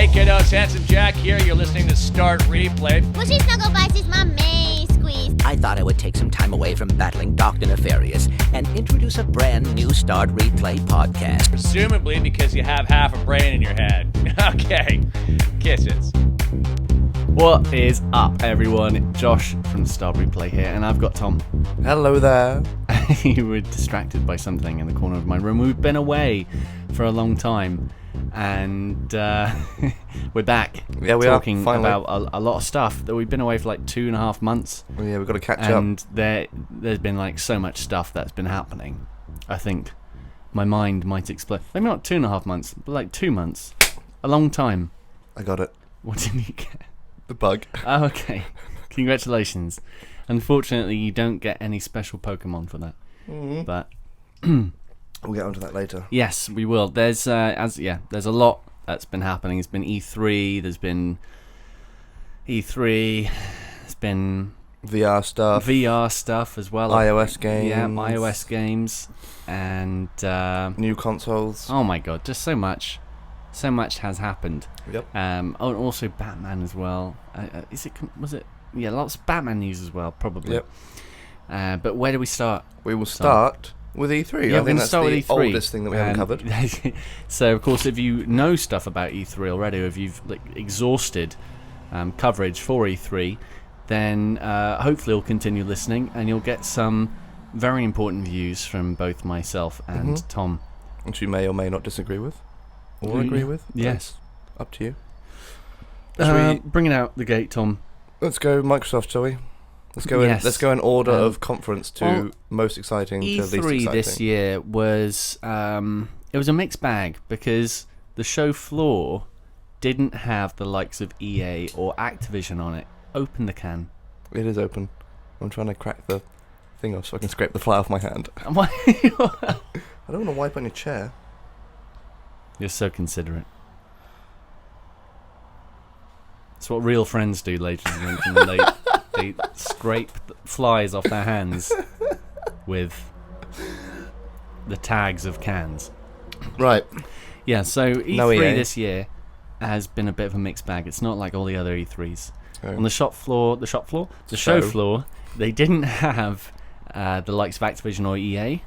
Hey kiddos, Handsome Jack here. You're listening to Start Replay. Mushy Snuggle Bites is my main squeeze. I thought I would take some time away from battling Dr. Nefarious and introduce a brand new Start Replay podcast. Presumably because you have half a brain in your head. Okay, kisses. What is up, everyone? Josh from Start Replay here, and I've got Tom. Hello there. You were distracted by something in the corner of my room. We've been away for a long time, and we're back. Yeah, we talking are, finally. about a lot of stuff that we've been away for like 2.5 months. Well, yeah, we've got to catch up. And there's been like so much stuff that's been happening. I think my mind might explode. Maybe not 2.5 months, but like 2 months. A long time. I got it. What did you get? The bug. Oh, okay. Congratulations. Unfortunately, you don't get any special Pokemon for that. Mm-hmm. But We'll get onto that later. yes, we will. There's there's a lot that's been happening. It's been E3. There's been E3. There's been VR stuff as well. iOS games. Yeah, iOS games, and New consoles. oh my god, just so much. So much has happened. Yep. Oh, and also Batman as well. Was it? Yeah, lots of Batman news as well, probably. Yep. But where do we start? We will start with E3. Yeah, I think that's start the with E3. oldest thing that we haven't covered. So, of course, if you know stuff about E3 already, or if you've exhausted coverage for E3, then hopefully you'll continue listening, and you'll get some very important views from both myself and Tom. Which you may or may not disagree with. Or agree with. Yes. Up to you. Bring it out the gate, Tom. Let's go Microsoft, shall we? Let's go Yes. Let's go in order of conference to most exciting to least E3 exciting. this year was it was a mixed bag because the show floor didn't have the likes of EA or Activision on it. Open the can. It is open. I'm trying to crack the thing off so I can scrape the fly off my hand. I don't want to wipe on your chair. You're so considerate. It's what real friends do, ladies and gentlemen. They scrape flies off their hands with the tags of cans. Right. Yeah, so E3 No EA. this year has been a bit of a mixed bag. It's not like all the other E3s. Oh. On the show floor, they didn't have the likes of Activision or EA.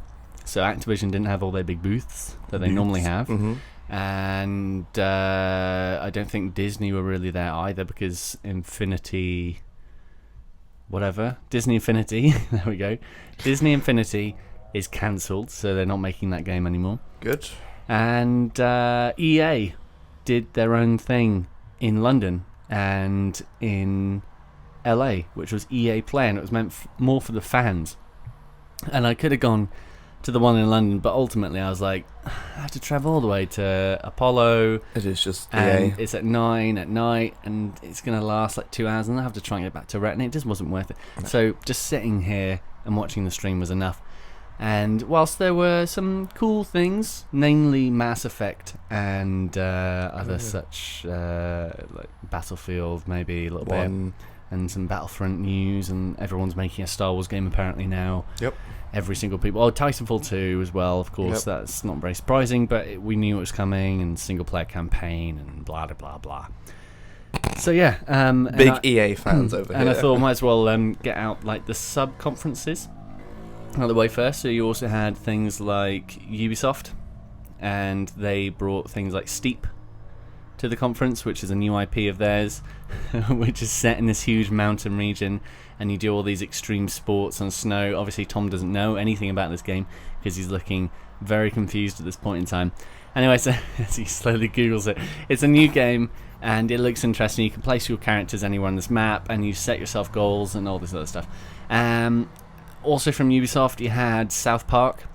So Activision didn't have all their big booths that they normally have. Mm-hmm. And I don't think Disney were really there either because Disney Infinity, there we go. Disney Infinity is cancelled, so they're not making that game anymore. Good. And EA did their own thing in London and in LA, which was EA Play, and it was meant more for the fans. And I could have gone to the one in London, but ultimately I was like, I have to travel all the way to Apollo. It is just and EA. it's at 9 at night, and it's going to last like 2 hours, and I have to try and get back to Retina. It just wasn't worth it. No. So just sitting here and watching the stream was enough. And whilst there were some cool things, namely Mass Effect and other such like Battlefield, maybe a little bit, and some Battlefront news, and everyone's making a Star Wars game apparently now. Yep. Every single people. Oh, Titanfall 2 as well, of course. Yep. That's not very surprising, but we knew it was coming, and single player campaign, and blah blah blah. So yeah, big EA fans over here. And I thought I might as well get out like the sub conferences out of the way first. So you also had things like Ubisoft, and they brought things like Steep to the conference, which is a new IP of theirs, which is set in this huge mountain region, and you do all these extreme sports on snow. Obviously, Tom doesn't know anything about this game because he's looking very confused at this point in time. Anyway, so as he slowly Googles it, it's a new game, and it looks interesting. You can place your characters anywhere on this map, and you set yourself goals and all this other stuff. Also from Ubisoft, you had South Park,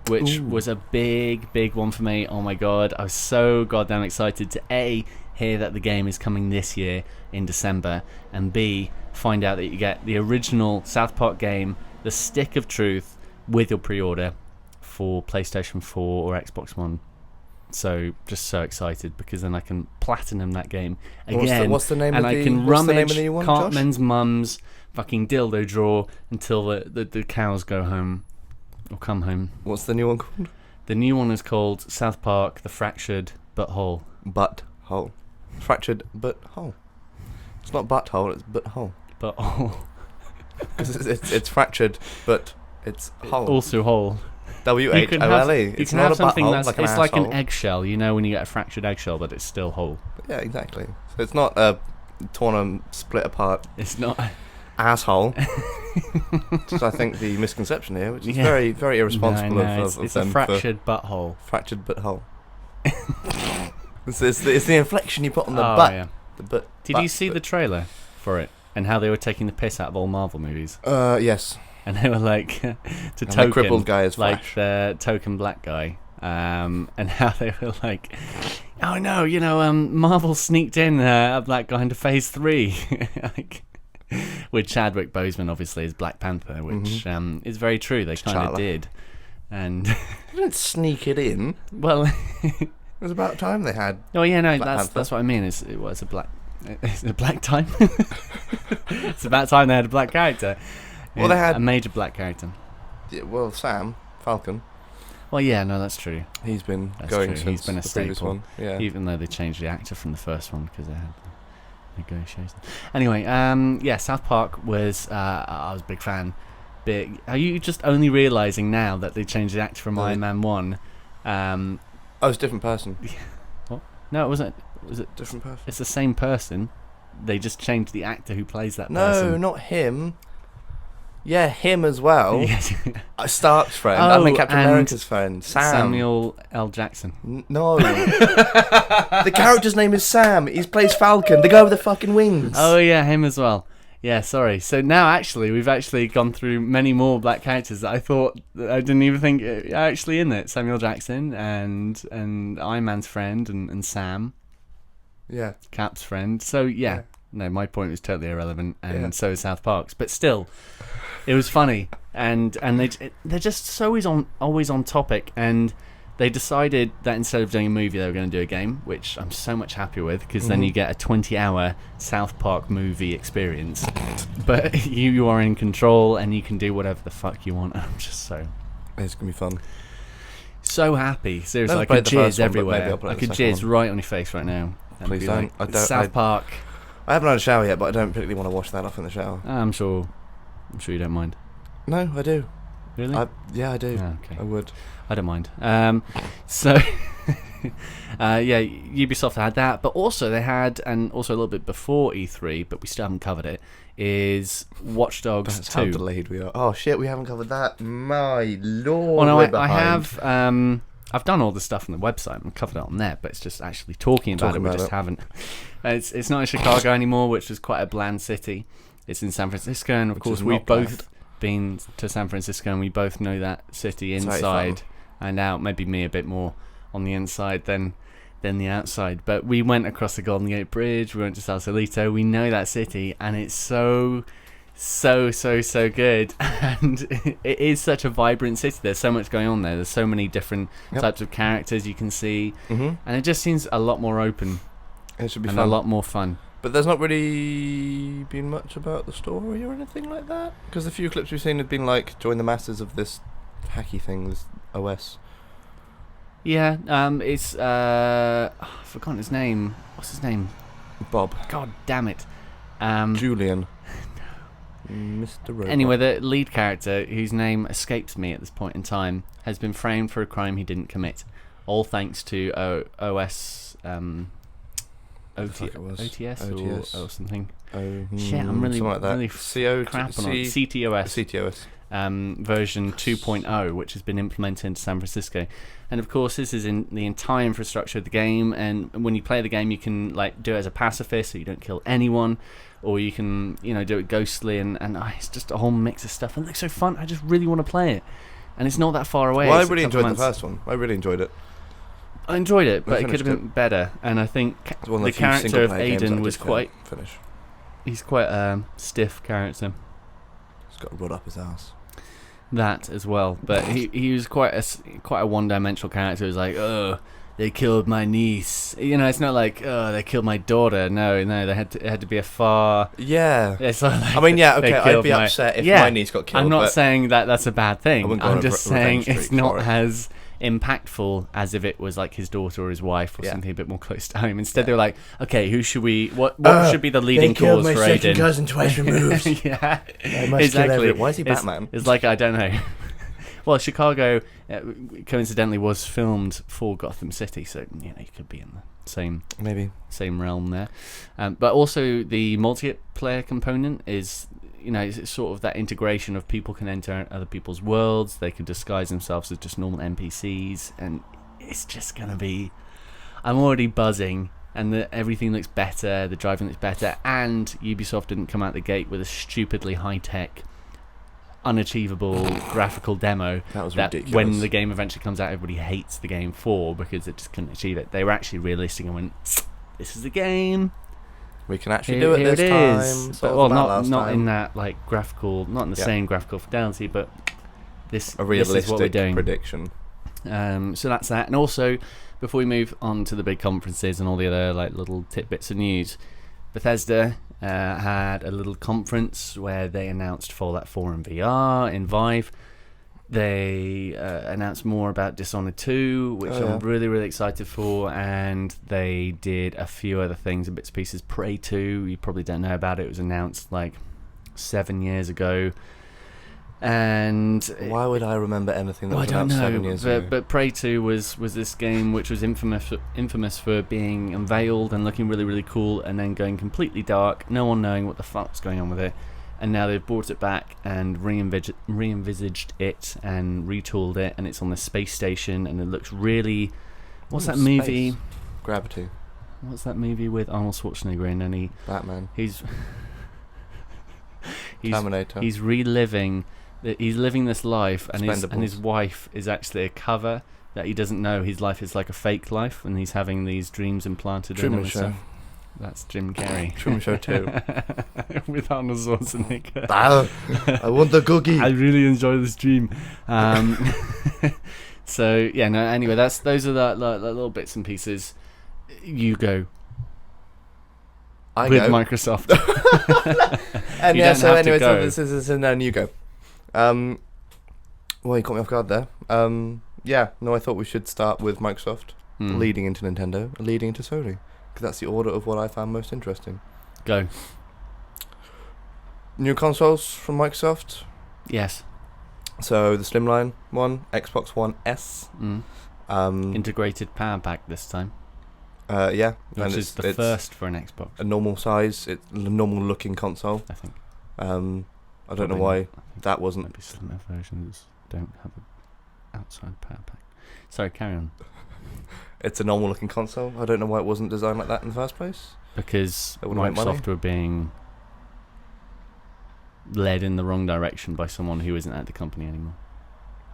which was a big one for me. Oh my god, I was so goddamn excited to A, hear that the game is coming this year in December, and B, find out that you get the original South Park game, The Stick of Truth, with your pre-order for PlayStation 4 or Xbox One. So just so excited because then I can platinum that game again. What's the name and of I can rummage the new one, Cartman's mum's fucking dildo drawer until the cows go home or come home. What's the new one called? The new one is called South Park: The Fractured Butthole. Butthole. Fractured but whole. It's not butthole, it's butthole. But oh, It's fractured, but it's whole. also whole. W-H-O-L-E. You It's can not have a something butthole, that's like an it's like an asshole. eggshell. You know when you get a fractured eggshell, but it's still whole. Yeah, exactly. So it's not a torn and split apart It's not. asshole. So I think the misconception here, which is Yeah. very, very irresponsible No, of it's them a for fractured butthole. fractured butthole. It's the inflection you put on the Oh, butt. yeah. The butt. Did butt, you see the trailer for it and how they were taking the piss out of all Marvel movies? Yes. And they were like to the token crippled guy is like Flash. the token black guy, and how they were like, oh no, Marvel sneaked in a black guy into Phase 3, like, with Chadwick Boseman obviously as Black Panther, which is very true. They kind of T'Challa. did, and They didn't sneak it in. well, It was about time they had. oh yeah, no, Black Panther. that's what I mean. It was a black. It's a black time. It's about time they had a black character. Well, they had- a major black character. Yeah, well, Sam Falcon. Well, yeah, no, that's true. He's been That's going true. since He's been a the previous staple. one. Yeah. Even though they changed the actor from the first one because they had negotiations. Anyway, yeah, South Park was. I was a big fan. Are you just only realising now that they changed the actor from No. Iron Man 1? Oh, it's a different person. No, it wasn't. Was it? Different person. It's the same person. They just changed the actor who plays that No, person. not him. Yeah, him as well. Yes. Stark's friend. Oh, I mean Captain and America's friend. Sam. Samuel L. Jackson. No. The character's name is Sam. He plays Falcon. The guy with the fucking wings. Oh yeah, him as well. Yeah, sorry. So now actually we've actually gone through many more black characters that I thought that I didn't even think are actually in it. Samuel Jackson and Iron Man's friend and Sam, Yeah. Cap's friend. So yeah. No, my point was totally irrelevant, and Yeah. so is South Park's. But still, it was funny, and they're just always on topic, and they decided that instead of doing a movie, they were going to do a game, which I'm so much happier with, because then you get a 20-hour South Park movie experience. But you are in control, and you can do whatever the fuck you want. I'm just It's going to be fun. so happy. Seriously, Never I played could the first jizz one, but maybe everywhere. I'll play I the could second jizz one. right on your face right now. and Please be don't. like, I don't- South Park. I haven't had a shower yet, but I don't particularly want to wash that off in the shower. I'm sure you don't mind. No, I do. Really? Yeah, I do. Oh, okay. I would. I don't mind. So, yeah, Ubisoft had that, but also they had, and also a little bit before E3, but we still haven't covered it, is Watch Dogs That's 2. how delayed we are. Oh shit, we haven't covered that. My lord. Well, no, we're I behind. have. I've done all the stuff on the website. I've covered it on there, but it's just actually talking about it. We just haven't. It's not in Chicago anymore, which is quite a bland city. It's in San Francisco, and of Which course is we've not both been to San Francisco, and we both know that city It's very inside fun. and out. Maybe me a bit more on the inside than the outside. But we went across the Golden Gate Bridge. We went to Sausalito. We know that city, and it's so good. And it is such a vibrant city. There's so much going on there. There's so many different types of characters you can see, and it just seems a lot more open It should be and fun. a lot more fun. But there's not really been much about the story or anything like that. Because the few clips we've seen have been like, join the masses of this hacky thing, this OS. Yeah, it's I've forgotten his name. What's his name? Bob. God damn it. Julian. Mr. Robot. Anyway, the lead character, whose name escapes me at this point in time, has been framed for a crime he didn't commit. All thanks to OS, fuck it was? OTS OTS. or something. Oh, Shit, I'm really, something like that. really crap on it. CTOS. CTOS. Version 2.0, which has been implemented into San Francisco. And of course, this is in the entire infrastructure of the game. And when you play the game, you can like do it as a pacifist, so you don't kill anyone, or you can do it ghostly, and it's just a whole mix of stuff. And it looks so fun. I just really want to play it, and it's not that far away. Well, I It's a really couple enjoyed the months. first one. I really enjoyed it. I enjoyed it, but I it could have finished been better. And I think It's one of the few character of single-player games that Aiden I was just quite. couldn't finish. He's quite a stiff character. He's got a rod up his ass. That as well, but he was quite a one-dimensional character. It was like, oh, they killed my niece. It's not like, oh, they killed my daughter. No, it had to be a far. Yeah. It's not like I mean, yeah, they okay, I'd killed be upset if my niece got killed. I'm not but saying that that's a bad I thing. wouldn't go I'm on a just revenge saying it's streak not for it. as impactful as if it was like his daughter or his wife or Yeah. something a bit more close to home. Instead, they were like, okay, who should we? What should be the leading they killed cause my for second Aiden? cousin twice removed. Yeah, I must kill exactly. everyone. Why is he Batman? It's like, I don't know. Well, Chicago, coincidentally, was filmed for Gotham City, so you could be in the same realm there. But also the multiplayer component is, it's sort of that integration of people can enter other people's worlds. They can disguise themselves as just normal NPCs, and it's just gonna be. I'm already buzzing, and everything looks better. The driving looks better, and Ubisoft didn't come out the gate with a stupidly high-tech, unachievable graphical demo That was that ridiculous. when the game eventually comes out, everybody hates the game for, because it just couldn't achieve it. They were actually realistic and went, "This is the game. We can actually Here do it this it time." is." sort But, of well, about not last not time. in that like graphical, not in the Yeah. same graphical fidelity, but a this is realistic what we're doing. prediction. So that's that. And also, before we move on to the big conferences and all the other like little tidbits of news, Bethesda had a little conference where they announced Fallout 4 in VR in Vive. They announced more about Dishonored 2, which Oh, yeah. I'm really, really excited for, and they did a few other things and bits and pieces. Prey 2, you probably don't know about it. It was announced like 7 years ago. And Why would I remember anything that well, I was don't announced know, 7 years ago? but Prey 2 was this game which was infamous for being unveiled and looking really, really cool, and then going completely dark, no one knowing what the fuck's going on with it. And now they've brought it back and re-envisaged it and retooled it, and it's on the space station, and it looks really... What's that movie? Space. Gravity. What's that movie with Arnold Schwarzenegger in? And Batman. he's Terminator. He's reliving. He's living this life, and his Expendables. wife is actually a cover that he doesn't know. His life is like a fake life, and he's having these dreams implanted in him. Truman and Show. stuff. That's Jim Carrey. Truman Show 2. With Arnold Schwarzenegger. I want the cookie. I really enjoy this dream. So yeah, no. Anyway, those are the little bits and pieces. You go I with go. Microsoft. And You yeah, don't so have to anyway, go. so this is now you go. Well, you caught me off guard there. Yeah, no, I thought we should start with Microsoft, leading into Nintendo, leading into Sony, because that's the order of what I found most interesting. Go. New consoles from Microsoft. Yes. So the Slimline one, Xbox One S. Integrated power pack this time, Yeah, which is the first for an Xbox, a normal size, it's a normal looking console. I think. I don't know Probably why not. I think that wasn't. maybe slimmer versions don't have an outside power pack. Sorry, carry on. It's a normal looking console. I don't know why it wasn't designed like that in the first place. Because They wouldn't make money. Microsoft were being led in the wrong direction by someone who isn't at the company anymore.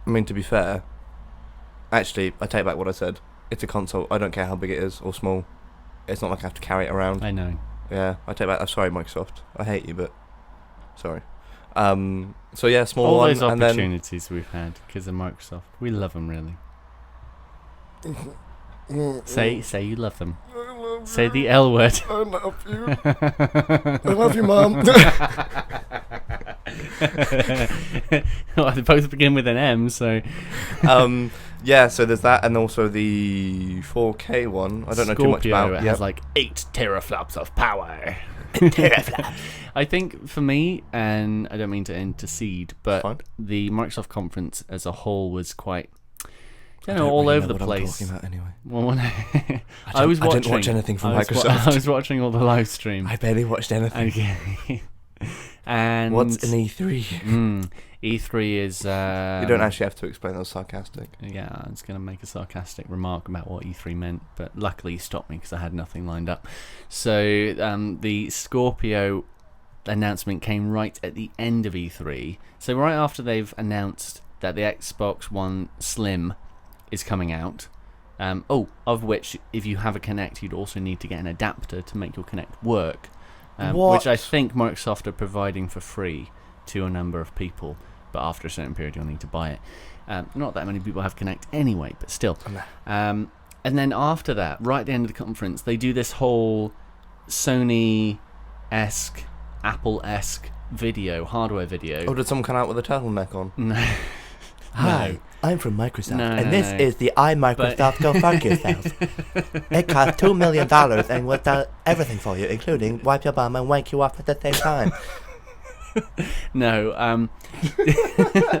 I mean, to be fair, actually, I take back what I said. It's a console. I don't care how big it is or small. It's not like I have to carry it around. I know. Yeah, I take back. I'm sorry, Microsoft. I hate you, but sorry. So yeah, small All one, those and then opportunities we've had because of Microsoft. We love them, really. Say you love them. Say the L word. I love you. I love you, Mum. Well, they both begin with an M, so... Yeah, so there's that, and also the 4K one. I don't know too much about. It Yep. has like 8 teraflops of power. I think for me, and I don't mean to intercede, but Fine. the Microsoft conference as a whole was quite, I all don't really over know the what I'm place. talking about anyway. Well, when I I was watching, didn't watch anything from I was Microsoft. I was watching all the live stream. I barely watched anything. Okay. And What's an E3? E3 is. You don't actually have to explain. That was sarcastic. Yeah, I was going to make a sarcastic remark about what E3 meant, but luckily you stopped me because I had nothing lined up. So the Scorpio announcement came right at the end of E3. So right after they've announced that the Xbox One Slim is coming out, of which if you have a Kinect, you'd also need to get an adapter to make your Kinect work, which I think Microsoft are providing for free to a number of people. But after a certain period, you'll need to buy it. Not that many people have Kinect anyway, but still. And then after that, right at the end of the conference, they do this whole Sony-esque, Apple-esque video, hardware video. Oh, did someone come out with a turtleneck on? No. Hi, I'm from Microsoft, No, and no, this no. is the iMicrosoft Go Fuck Yourself. It cost $2 million and will do everything for you, including wipe your bum and wank you off at the same time. No,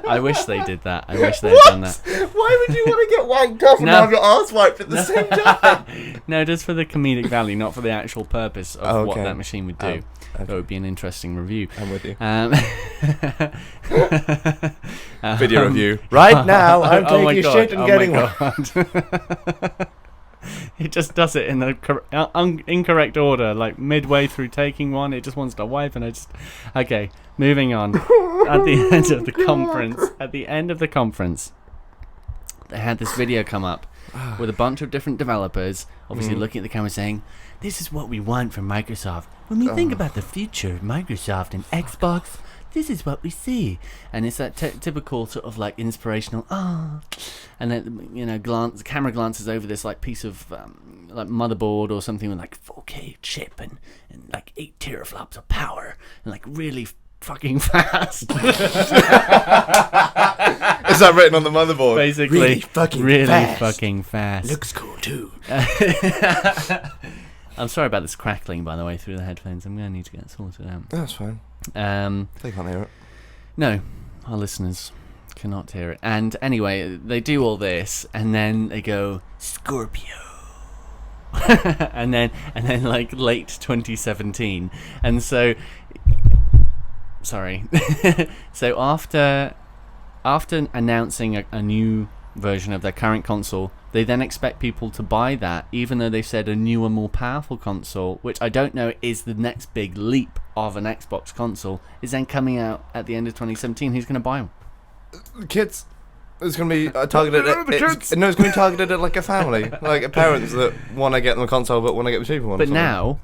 I wish they did that. I wish they had done that. Why would you want to get wanked off and No. have your arse wiped at the same time? No, just for the comedic value, not for the actual purpose of what Okay. that machine would do. That would be an interesting review. I'm with you. Um, Video review. Right now, I'm oh my taking God, shit and oh getting my one. God. It just does it in the incorrect order, like midway through taking one, it just wants to wipe, and okay, moving on. At the end of the conference, they had this video come up with a bunch of different developers, obviously looking at the camera saying, "This is what we want from Microsoft. When we think about the future of Microsoft and Xbox, this is what we see." And it's that typical sort of like inspirational, and then camera glances over this like piece of like motherboard or something with like 4K chip and like 8 teraflops of power and like really fucking fast. Is that written on the motherboard? Basically, really fucking fast. Looks cool too. I'm sorry about this crackling, by the way, through the headphones. I'm going to need to get it sorted out. That's fine. They can't hear it. No, our listeners cannot hear it. And anyway, they do all this, and then they go, Scorpio. and then like late 2017. And so, sorry. So after announcing a new version of their current console, they then expect people to buy that, even though they've said a newer, more powerful console, which I don't know is the next big leap of an Xbox console, is then coming out at the end of 2017. Who's going to buy them? Kids. It's going to be targeted at... it's going to be targeted at like a family. Like parents that want to get them a console but want to get the cheaper one. But now...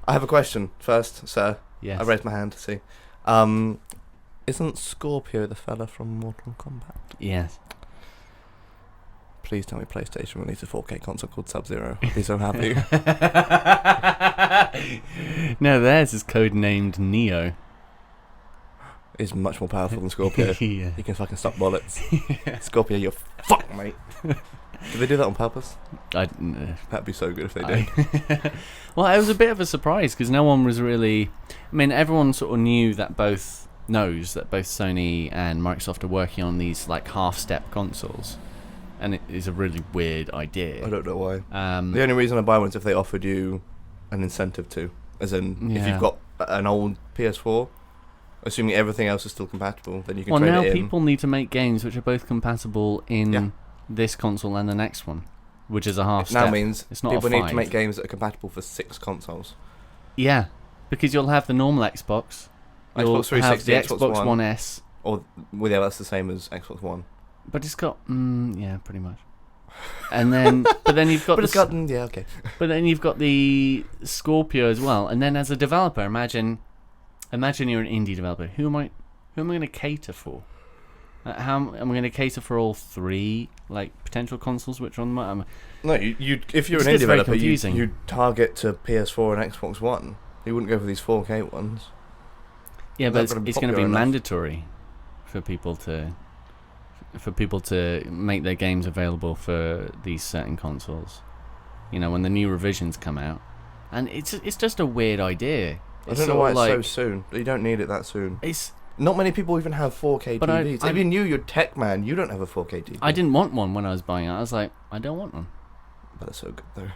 I have a question first, sir. Yes. I raised my hand to see. Isn't Scorpio the fella from Mortal Kombat? Yes. Please tell me PlayStation released a 4K console called Sub-Zero. I'd be so happy. No, theirs is codenamed Neo. Is much more powerful than Scorpio. Yeah. He can fucking stop bullets. Scorpio, you're fucked, mate. Did they do that on purpose? That'd be so good if they did. Well, it was a bit of a surprise because no one was really... I mean, everyone sort of knew that knows that both Sony and Microsoft are working on these like half-step consoles. And it is a really weird idea. I don't know why. The only reason I buy one is if they offered you an incentive to. As in, if you've got an old PS4, assuming everything else is still compatible, then you can trade it in. Well, now people need to make games which are both compatible in this console and the next one, which is a half step. Now means it's not people a 5. need to make games that are compatible for 6 consoles. Yeah, because you'll have the normal Xbox. You'll Xbox 360, have the Xbox One S. Or, well, yeah, that's the same as Xbox One. But it's got, yeah, pretty much. And then, but then you've got yeah, okay. But then you've got the Scorpio as well. And then as a developer, imagine you're an indie developer. Who am I going to cater for? How am I going to cater for all 3 like potential consoles which are on my? No, if you're an indie developer, you target to PS4 and Xbox One. You wouldn't go for these 4K ones. Yeah, but it's going to be mandatory for people to make their games available for these certain consoles. You know, when the new revisions come out, and it's just a weird idea. I don't know why it's so soon. You don't need it that soon. It's not many people even have 4K TVs. Even you're tech man. You don't have a 4K TV. I didn't want one when I was buying it. I was like, I don't want one. But they're so good though.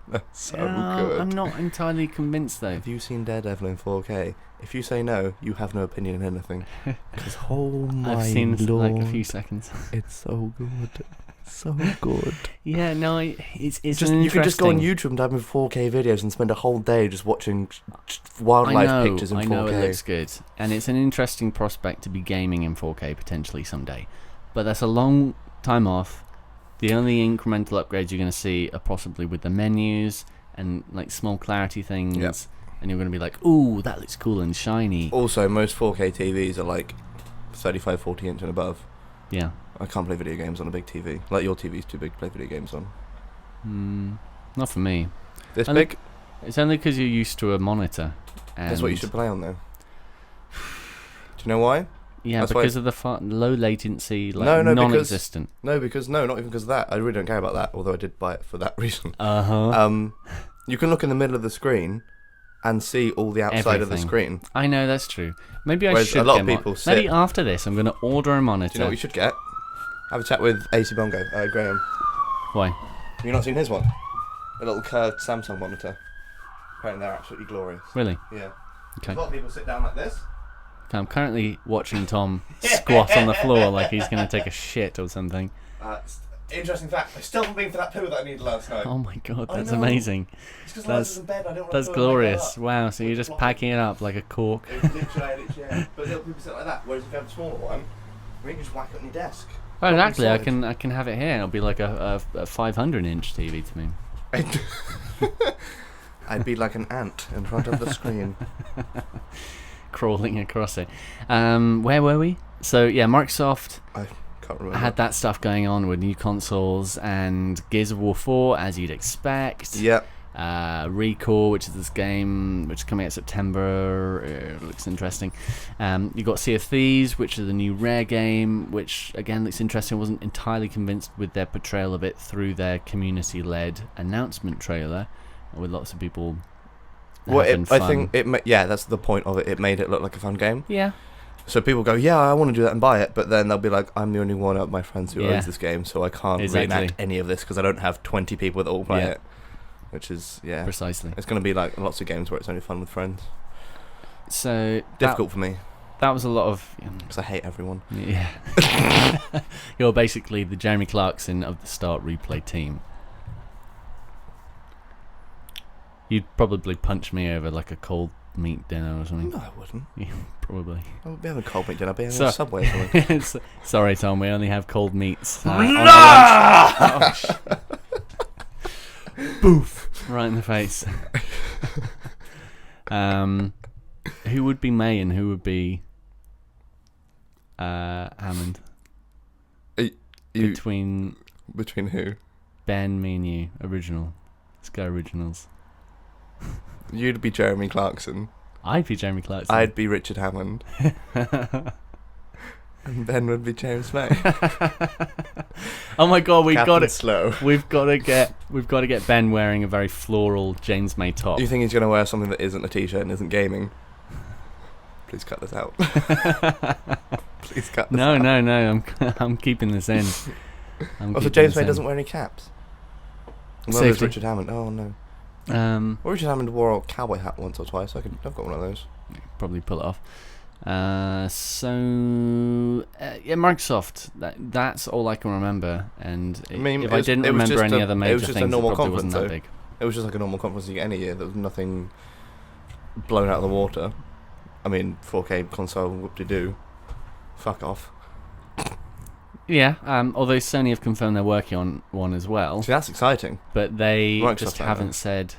They're so good. I'm not entirely convinced though. Have you seen Daredevil in 4K? If you say no, you have no opinion in anything. Because oh my I've seen Lord, like a few seconds. It's so good. So good. Yeah, no, it's just you can just go on YouTube and type in 4K videos and spend a whole day just watching wildlife pictures in 4K. I know it looks good, and it's an interesting prospect to be gaming in 4K potentially someday, but that's a long time off. The only incremental upgrades you're going to see are possibly with the menus and like small clarity things, and you're going to be like, ooh, that looks cool and shiny. Also, most 4K TVs are like 35, 40 inch and above. Yeah. I can't play video games on a big TV. Like, your TV's too big to play video games on. Not for me. This big? It's only because you're used to a monitor. And that's what you should play on, though. Do you know why? Yeah, That's because why... of the low latency, like No, non-existent. not even because of that. I really don't care about that, although I did buy it for that reason. Uh-huh. You can look in the middle of the screen and see all the outside of the Everything. screen. I know, that's true. Maybe I Whereas should a lot get of one. people sit... Maybe after this, I'm going to order a monitor. Do you know what you should get? Have a chat with AC Bongo, Graham. Why? Have you not seen his one? A little curved Samsung monitor. Apparently they're absolutely glorious. Really? Yeah. Okay. A lot of people sit down like this. I'm currently watching Tom squat on the floor like he's going to take a shit or something. Interesting fact, I still haven't been for that poo that I needed last night. Oh my god, I that's know. amazing. It's because I was in bed, I don't want That's to glorious. Wow, so you're just packing it up like a cork. Literally, yeah. But little people sit like that, whereas if you have a smaller one, you can just whack it on your desk. Oh, exactly. I Solid. can have it here and it'll be like a 500-inch TV to me. I'd be like an ant in front of the screen. Crawling across it. Where were we? So, yeah, Microsoft... I can't remember. had that stuff going on with new consoles and Gears of War 4, as you'd expect. Yep. Recall, which is this game which is coming out September. It looks interesting. You got Sea of Thieves, which is the new Rare game, which again looks interesting. I wasn't entirely convinced with their portrayal of it through their community-led announcement trailer, with lots of people having fun. I think that's the point of it. It made it look like a fun game. Yeah. So people go, yeah, I want to do that and buy it, but then they'll be like, I'm the only one of my friends who owns this game, so I can't reenact any of this because I don't have 20 people that all play it. Which is, Precisely. It's going to be like lots of games where it's only fun with friends. So Difficult for me. That was a lot of... Because I hate everyone. Yeah. You're basically the Jeremy Clarkson of the Start Replay team. You'd probably punch me over like a cold meat dinner or something. No, I wouldn't. Yeah, probably. I would be having cold meat dinner. I'd be having a Subway or something. Sorry, Tom, we only have cold meats. Boof! Right in the face. Who would be May and who would be Hammond? Between who? Ben, me and you. Original. Let's go originals. You'd be Jeremy Clarkson. I'd be Jeremy Clarkson. I'd be Richard Hammond. And Ben would be James May. Oh my god, we've got to get Ben wearing a very floral James May top. Do you think he's going to wear something that isn't a t-shirt and isn't gaming? Please cut this out. Please cut this out. No, I'm keeping this in. So James May doesn't wear any caps? Well, there's Richard Hammond. Oh no. Well, Richard Hammond wore a cowboy hat once or twice. I've got one of those. Probably pull it off. Microsoft. That's all I can remember. And if I didn't remember any other major things, it probably wasn't that big. It was just like a normal conference you get any year. There was nothing blown out of the water. I mean, 4K console, whoop-de-doo. Fuck off. Yeah, although Sony have confirmed they're working on one as well. See, that's exciting. But they Microsoft just haven't said...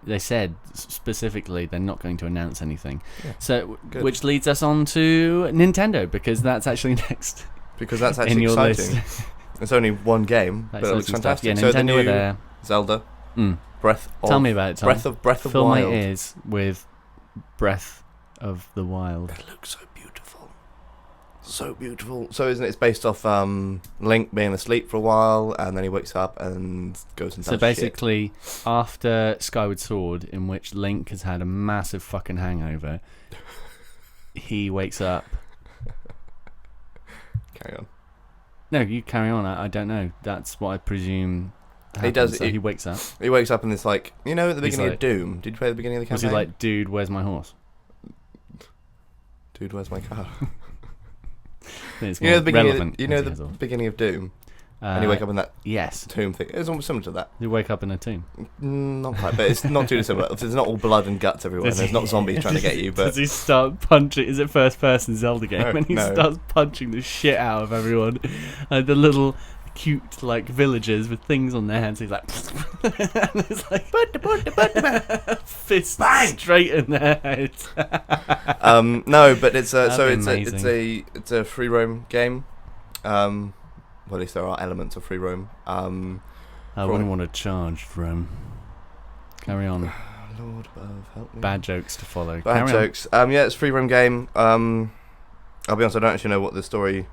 They said specifically they're not going to announce anything. Yeah. So, which leads us on to Nintendo, because that's actually next. Because that's actually exciting. It's only one game, but it looks fantastic. Yeah, Nintendo so the new there. Zelda, Breath of... Tell me about it, Tom. Breath of Fill Wild. my ears with Breath of the Wild. It looks so beautiful. So beautiful. So isn't it? It's based off Link being asleep for a while, and then he wakes up and goes and does So basically, after Skyward Sword, in which Link has had a massive fucking hangover, he wakes up. Carry on. No, you carry on. I don't know. That's what I presume happens. He does. So he wakes up. He wakes up and it's like, at the beginning of Doom. Did you play the beginning of the campaign? Was he like, dude, where's my horse? Dude, where's my car? It's the beginning. the beginning of Doom, and you wake up in that yes tomb thing. It's almost similar to that. You wake up in a tomb. Not quite, but it's not too dissimilar. There's not all blood and guts everywhere. There's not zombies trying to get you. But does he start punching? Is it first person Zelda game? No, and he starts punching the shit out of everyone, the little cute like villagers with things on their hands. He's like, and it's like fist straight in their heads. No, but it's it's a free roam game. Well, at least there are elements of free roam. I wouldn't want to charge for carry on. Lord above, help me. Bad jokes to follow. Bad jokes. Yeah, it's a free roam game. I'll be honest, I don't actually know what the story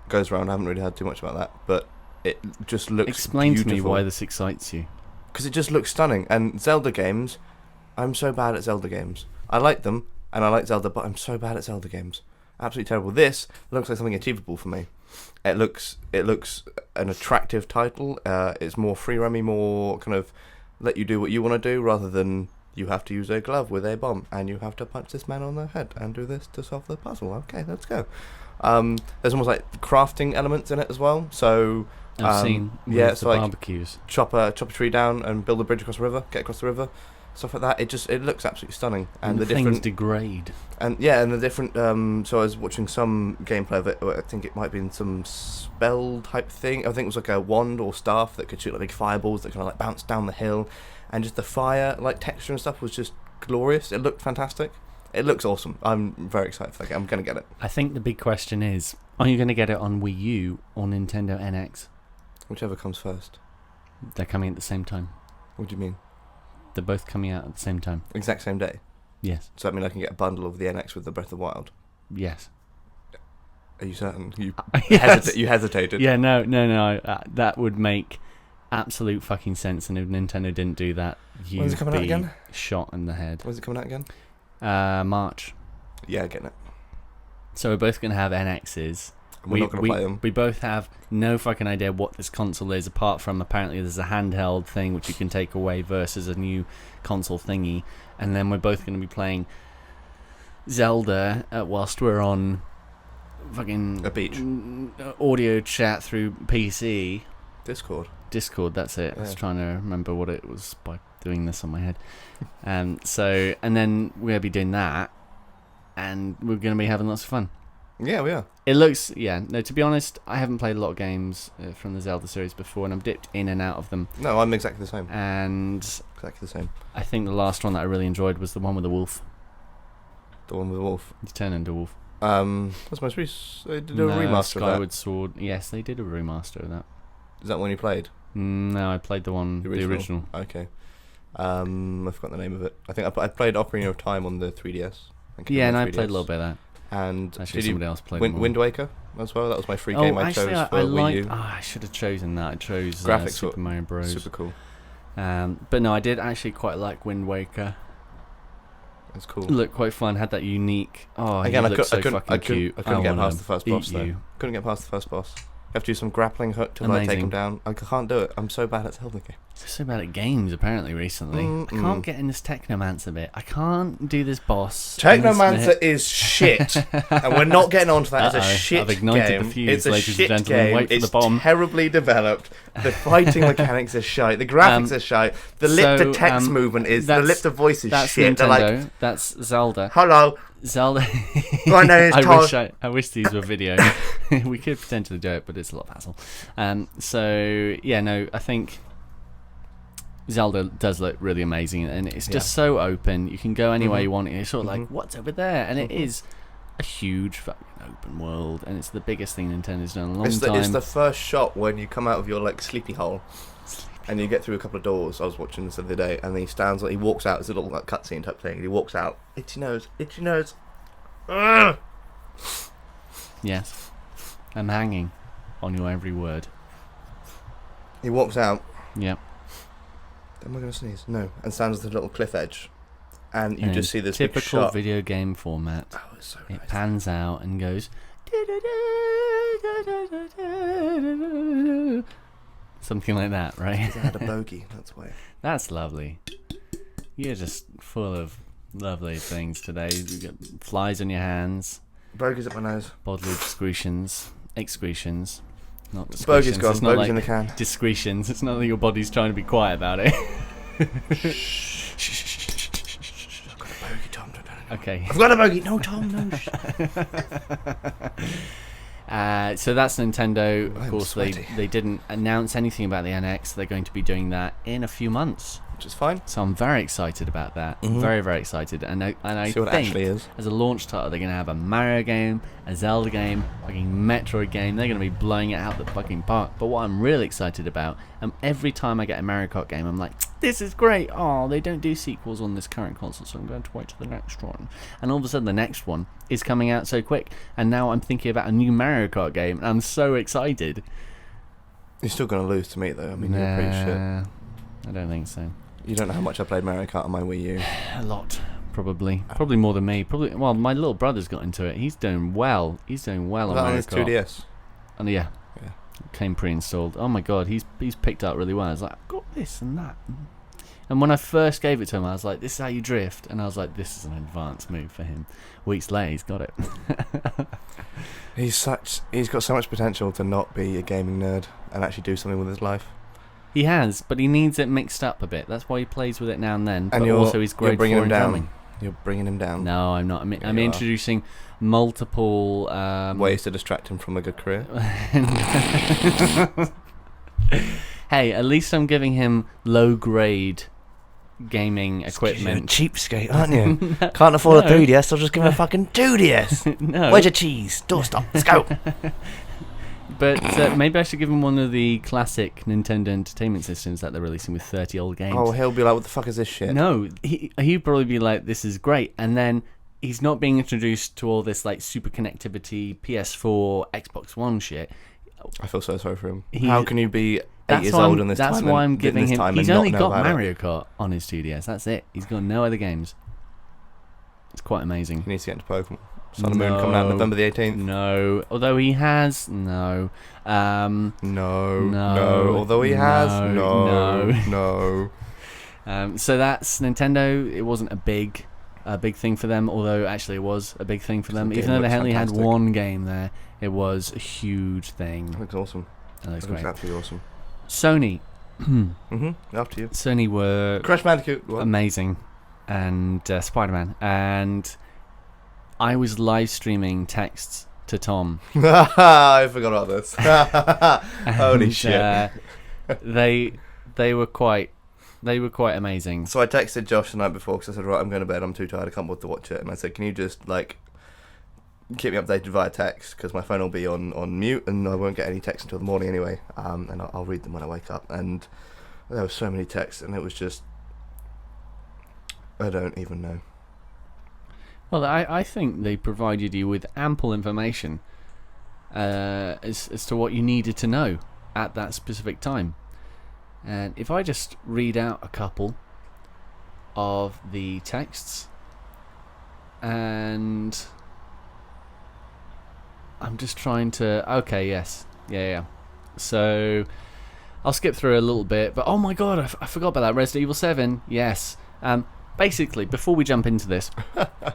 goes around. I haven't really heard too much about that, but it just looks Explain beautiful. to me why this excites you. Because it just looks stunning. And Zelda games, I'm so bad at Zelda games. I like them, and I like Zelda, but I'm so bad at Zelda games. Absolutely terrible. This looks like something achievable for me. It looks an attractive title. It's more free roamy, more kind of let you do what you want to do, rather than you have to use a glove with a bomb and you have to punch this man on the head and do this to solve the puzzle. Okay, let's go. There's almost like crafting elements in it as well. So I've seen it's the like barbecues. chop a tree down and build a bridge across the river, get across the river, stuff like that. It looks absolutely stunning. And the things different degrade. and the different so I was watching some gameplay of it. I think it might be in some spell type thing. I think it was like a wand or staff that could shoot like big fireballs that kind of like bounce down the hill, and just the fire like texture and stuff was just glorious. It looked fantastic. It looks awesome. I'm very excited for that game. I'm gonna get it. I think the big question is, are you going to get it on Wii U or Nintendo NX? Whichever comes first. They're coming at the same time. What do you mean? They're both coming out at the same time. Exact same day. Yes. So that means I can get a bundle of the NX with the Breath of the Wild. Yes. Are you certain? You Yes. you hesitated. Yeah, no. That would make absolute fucking sense, and if Nintendo didn't do that, you'd When's it coming out be again? shot in the head. When's it coming out again? March. Yeah, getting it. So we're both going to have NXs. We're not going to play them. We both have no fucking idea what this console is, apart from apparently there's a handheld thing which you can take away versus a new console thingy. And then we're both going to be playing Zelda whilst we're on fucking A beach. audio chat through PC. Discord, that's it. I was Yeah. trying to remember what it was by doing this on my head. And then we're going to be doing that, and we're going to be having lots of fun. Yeah, we are. It looks, to be honest, I haven't played a lot of games from the Zelda series before, and I'm dipped in and out of them. No, I'm exactly the same. And Exactly the same. I think the last one that I really enjoyed was the one with the wolf. The one with the wolf. You turn into a wolf. That's most recent. They did a No, remaster of Skyward that. Sword. Yes, they did a remaster of that. Is that one you played? No, I played the original. Okay. I forgot the name of it. I think I played Ocarina of Time on the 3DS. Yeah, and I played a little bit of that. And Actually, did somebody else played them all. Wind Waker as well. That was my free game I chose for I Wii liked. U. I should have chosen that. I chose Graphics Super were Mario Bros. Super cool. But no, I did actually quite like Wind Waker. It's cool. It looked quite fun. Had that unique. Oh, Again, he I looked so couldn't fucking cute. get past wanna the first eat boss though. you. Couldn't get past the first boss. You have to do some grappling hook to like take Amazing. him down. I can't do it. I'm so bad at Zelda games. So bad at games apparently recently. I can't get in this Technomancer bit. I can't do this boss. in this Technomancer bit. is shit, and we're not getting onto that. It's a Uh-oh, shit I've ignited game. the fuse, It's a ladies and shit gentlemen. game. Wait for It's the bomb. terribly developed. The fighting mechanics are shite. The graphics are shite. The lip to text movement is. The lip to voice is that's shit. They're Nintendo. like, That's Zelda. hello, Zelda. my name is Todd. I wish these were video. We could potentially do it, but it's a lot of hassle. I think Zelda does look really amazing, and it's just so open. You can go anywhere you want. And it's sort of like, what's over there? And it is a huge fucking open world, and it's the biggest thing Nintendo's done in a long time. It's the first shot when you come out of your like sleepy hole. And you get through a couple of doors. I was watching this the other day, and he stands. He walks out. It's a little like cutscene type thing. And he walks out. Itchy nose. Itchy nose. Ugh! Yes, I'm hanging on your every word. He walks out. Yep. Am I going to sneeze? No. And stands at the little cliff edge, and you And just see this typical big shot. video game format. Oh, it's so It nice. pans out and goes something like that, right? I had a bogey. That's why. That's lovely. You're just full of lovely things today. You got flies on your hands, Bogey's up my nose. bodily excretions, not Bogey's discretions. gone. It's not Bogey's like in the can. discretions. It's not that your body's trying to be quiet about it. I've got a bogey, Tom. Okay. I've got a bogey. No, Tom. No. So that's Nintendo. Of I'm course, sweaty. they didn't announce anything about the NX. They're going to be doing that in a few months. which is fine. So I'm very excited about that. Very, very excited. And I See what it actually think is. as a launch title, they're going to have a Mario game, a Zelda game, fucking Metroid game. They're going to be blowing it out the fucking park. But what I'm really excited about, every time I get a Mario Kart game, I'm like, this is great. Oh, they don't do sequels on this current console, so I'm going to wait till the next one. And all of a sudden, the next one is coming out so quick. And now I'm thinking about a new Mario Kart game, and I'm so excited. You're still going to lose to me, though. I mean, you're pretty shit. I don't think so. You don't know how much I played Mario Kart on my Wii U. A lot, probably more than me. Probably. Well, my little brother's got into it. He's doing well. On Mario his Kart. 2DS. And yeah, came pre-installed. Oh my god, he's picked up really well. I was like, I've got this and that. And when I first gave it to him, I was like, this is how you drift. And I was like, this is an advanced move for him. Weeks later, he's got it. He's got so much potential to not be a gaming nerd and actually do something with his life. He has, but he needs it mixed up a bit. That's why he plays with it now and then. And but also he's great bringing for him down. drumming. You're bringing him down. No, I'm not. I'm introducing multiple ways to distract him from a good career. Hey, at least I'm giving him low-grade gaming equipment. You're a cheapskate, aren't you? Can't afford a 3DS, I'll just give him a fucking 2DS. No. Where's your cheese? Doorstop. Let's go. But maybe I should give him one of the classic Nintendo Entertainment Systems that they're releasing with 30 old games. Oh, he'll be like, what the fuck is this shit? No, he'd probably be like, this is great. And then he's not being introduced to all this like super connectivity, PS4, Xbox One shit. I feel so sorry for him. How can you be 8 years why old in this time? That's why I'm giving him... He's only got Mario. Mario Kart on his 2DS. That's it. He's got no other games. It's quite amazing. He needs to get into Pokemon. Sun and Moon coming out November the 18th. No. Although he has... No. No. No. Although he has... No. So that's Nintendo. It wasn't a big thing for them, although actually it was a big thing for them. Even though they only had one game there, it was a huge thing. That looks awesome. That looks great. Absolutely awesome. Sony. After you. Sony were Crash Bandicoot. What? amazing. And Spider-Man. And I was live streaming texts to Tom. I forgot about this. Holy shit. They were quite amazing. So I texted Josh the night before because I said, right, I'm going to bed, I'm too tired, I can't bother to watch it. And I said, can you just like keep me updated via text, because my phone will be on mute and I won't get any text until the morning anyway, and I'll read them when I wake up. And there were so many texts and it was just, I don't even know. Well, I think they provided you with ample information as to what you needed to know at that specific time. And if I just read out a couple of the texts, and I'm just trying to... Okay, yes. Yeah. So I'll skip through a little bit, but oh my god, I forgot about that. Resident Evil 7, yes. Basically, before we jump into this,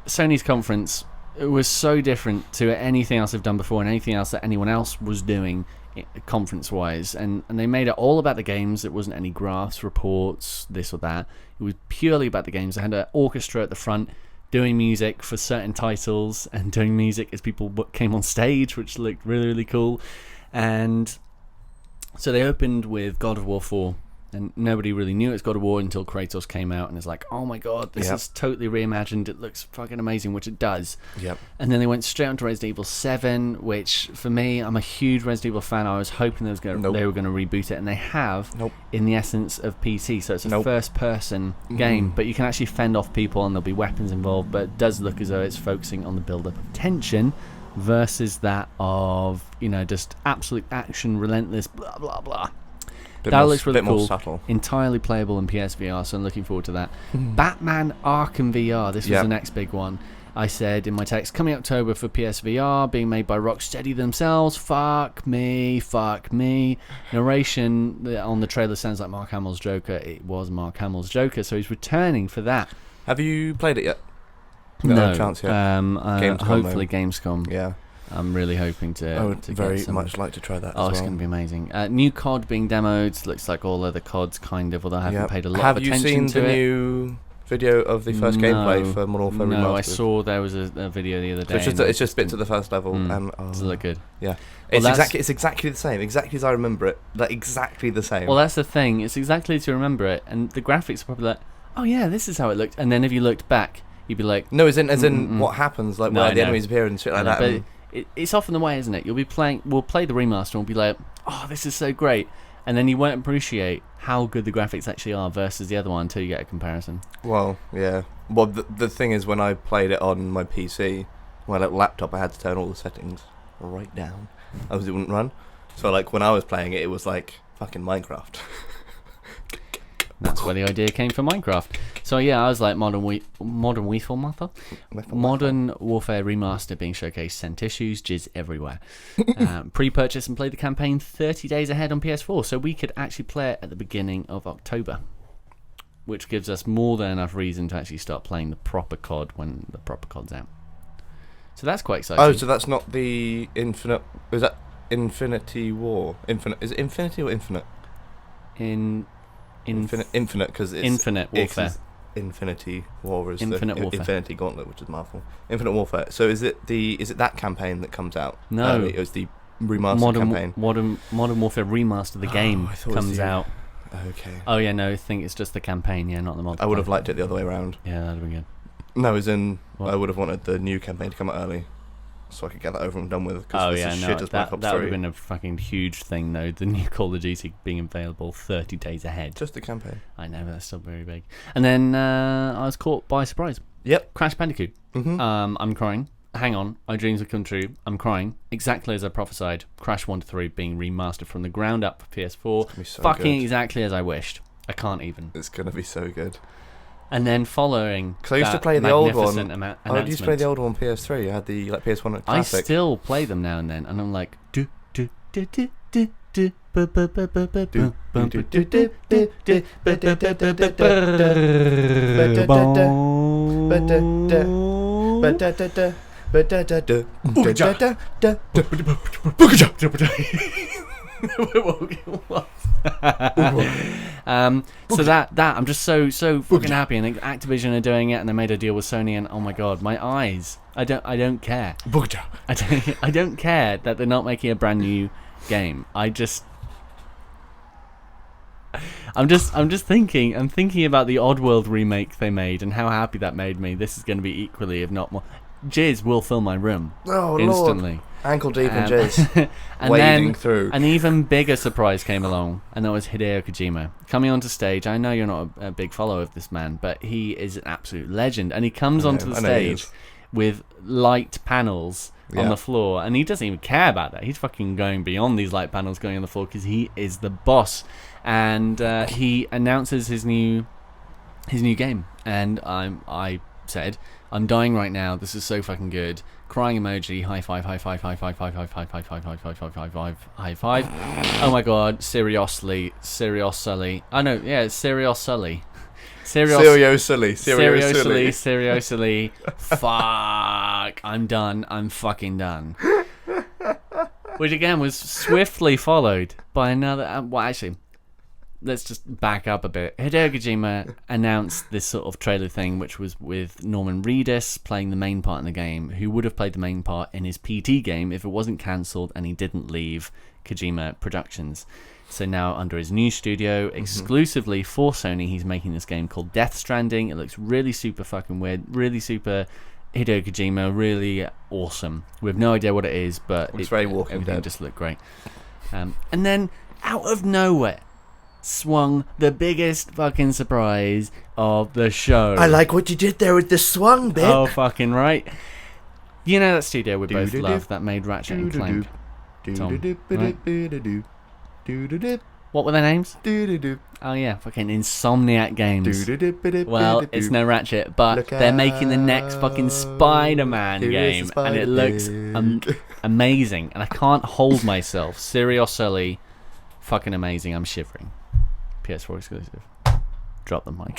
Sony's conference was so different to anything else they've done before and anything else that anyone else was doing conference-wise, and they made it all about the games. It wasn't any graphs, reports, this or that. It was purely about the games. They had an orchestra at the front doing music for certain titles and doing music as people came on stage, which looked really, really cool. And so they opened with God of War 4. And nobody really knew it's God of War until Kratos came out and it's like, oh my god, this is totally reimagined. It looks fucking amazing, which it does. Yep. And then they went straight on to Resident Evil 7, which for me, I'm a huge Resident Evil fan. I was hoping they were going to reboot it, and they have in the essence of PT. So it's a first-person game, but you can actually fend off people and there'll be weapons involved. But it does look as though it's focusing on the build-up of tension versus that of, just absolute action, relentless, blah blah blah. That looks really cool. More subtle. Entirely playable in PSVR, so I'm looking forward to that. Batman Arkham VR. This was the next big one. I said in my text, coming October for PSVR, being made by Rocksteady themselves. Fuck me. Narration on the trailer sounds like Mark Hamill's Joker. It was Mark Hamill's Joker, so he's returning for that. Have you played it yet? No chance yet. Gamescom, hopefully Gamescom. Yeah. I'm really hoping to. I would very get much like to try that. It's going to be amazing. New COD being demoed. Looks like all other CODs, kind of. Although I haven't paid a lot of attention to it. Have you seen the new video of the first gameplay for Modern Warfare Remastered? No, I saw there was a video the other day. So it's just bits of the first level, and does it look good? Yeah, Well, it's exactly the same, exactly as I remember it, like exactly the same. Well, that's the thing. It's exactly as you remember it, and the graphics are probably like, oh yeah, this is how it looked. And then if you looked back, you'd be like, no, as in what happens, like where the enemies appear and shit like that. But it's often the way, isn't it? We'll play the remaster and we'll be like, oh, this is so great. And then you won't appreciate how good the graphics actually are versus the other one until you get a comparison. Well, yeah. Well, the thing is, when I played it on my PC, my little laptop, I had to turn all the settings right down, otherwise it wouldn't run. So, like, when I was playing it, it was like fucking Minecraft. That's where the idea came for Minecraft. So yeah, I was like Modern Warfare Remaster being showcased, sent issues, jizz everywhere. Pre-purchase and play the campaign 30 days ahead on PS4, so we could actually play it at the beginning of October, which gives us more than enough reason to actually start playing the proper COD when the proper COD's out. So that's quite exciting. Oh, so that's not the Infinite... Is that Infinity War? Is it Infinity or Infinite? Infinite, because it's... Infinite Warfare. Infinity War is Infinite Warfare. Infinity Gauntlet, which is Marvel. Infinite Warfare. So is it that campaign that comes out? No. It was the remastered campaign. Modern Warfare Remaster, the game, comes out. Okay. Oh yeah, no, I think it's just the campaign, yeah, not the multiplayer. I would have liked it the other way around. Yeah, that'd have been good. No, as in, What? I would have wanted the new campaign to come out early, so I could get that over and done with. Oh yeah, no, shit that would have been a fucking huge thing though. The new Call of Duty being available 30 days ahead. Just the campaign. I know, but that's still very big. And then I was caught by surprise. Yep. Crash Bandicoot. Mm-hmm. I'm crying. Hang on, my dreams have come true. I'm crying. Exactly as I prophesied. Crash 1 to 3 being remastered from the ground up for PS4. So fucking good. exactly as I wished. I can't even. It's gonna be so good. And then following, because I used to play the old one. I used to play the old one on PS3. I had the PS1 Classic. I still play them now and then, and I'm like, do do do do do do. So that I'm just so fucking happy, and Activision are doing it, and they made a deal with Sony, and oh my god, my eyes. I don't care. I don't care that they're not making a brand new game. I'm just thinking about the Oddworld remake they made and how happy that made me. This is going to be equally, if not more. Jizz will fill my room instantly. Lord. Ankle deep in jizz. And wading then through. An even bigger surprise came along, and that was Hideo Kojima coming onto stage. I know you're not a big follower of this man, but he is an absolute legend, and he comes onto the stage with light panels on the floor, and he doesn't even care about that. He's fucking going beyond these light panels going on the floor because he is the boss, and he announces his new game, and I said, I'm dying right now. This is so fucking good. Crying emoji. High five. High five. High five. High five. High five. High five. High five. High five. High five. Oh my god. Seriously. Oh no. Yeah. It's Seriously. Seriously. Fuck. I'm done. I'm fucking done. Which again was swiftly followed by another. Well, actually, let's just back up a bit. Hideo Kojima announced this sort of trailer thing, which was with Norman Reedus playing the main part in the game, who would have played the main part in his PT game if it wasn't cancelled and he didn't leave Kojima Productions. So now under his new studio, exclusively for Sony, he's making this game called Death Stranding. It looks really super fucking weird, really super Hideo Kojima, really awesome. We have no idea what it is, but it's very Walking everything Dead. just looked great. And then out of nowhere swung the biggest fucking surprise of the show. I like what you did there with the swung bit. Oh, fucking right. You know that studio we both love that made Ratchet and Clank. Tom, right? What were their names? Oh yeah, fucking Insomniac Games. Well, it's no Ratchet, but they're making the next fucking Spider-Man game, and it looks amazing, and I can't hold myself. Seriously, fucking amazing. I'm shivering. PS4 exclusive. Drop the mic.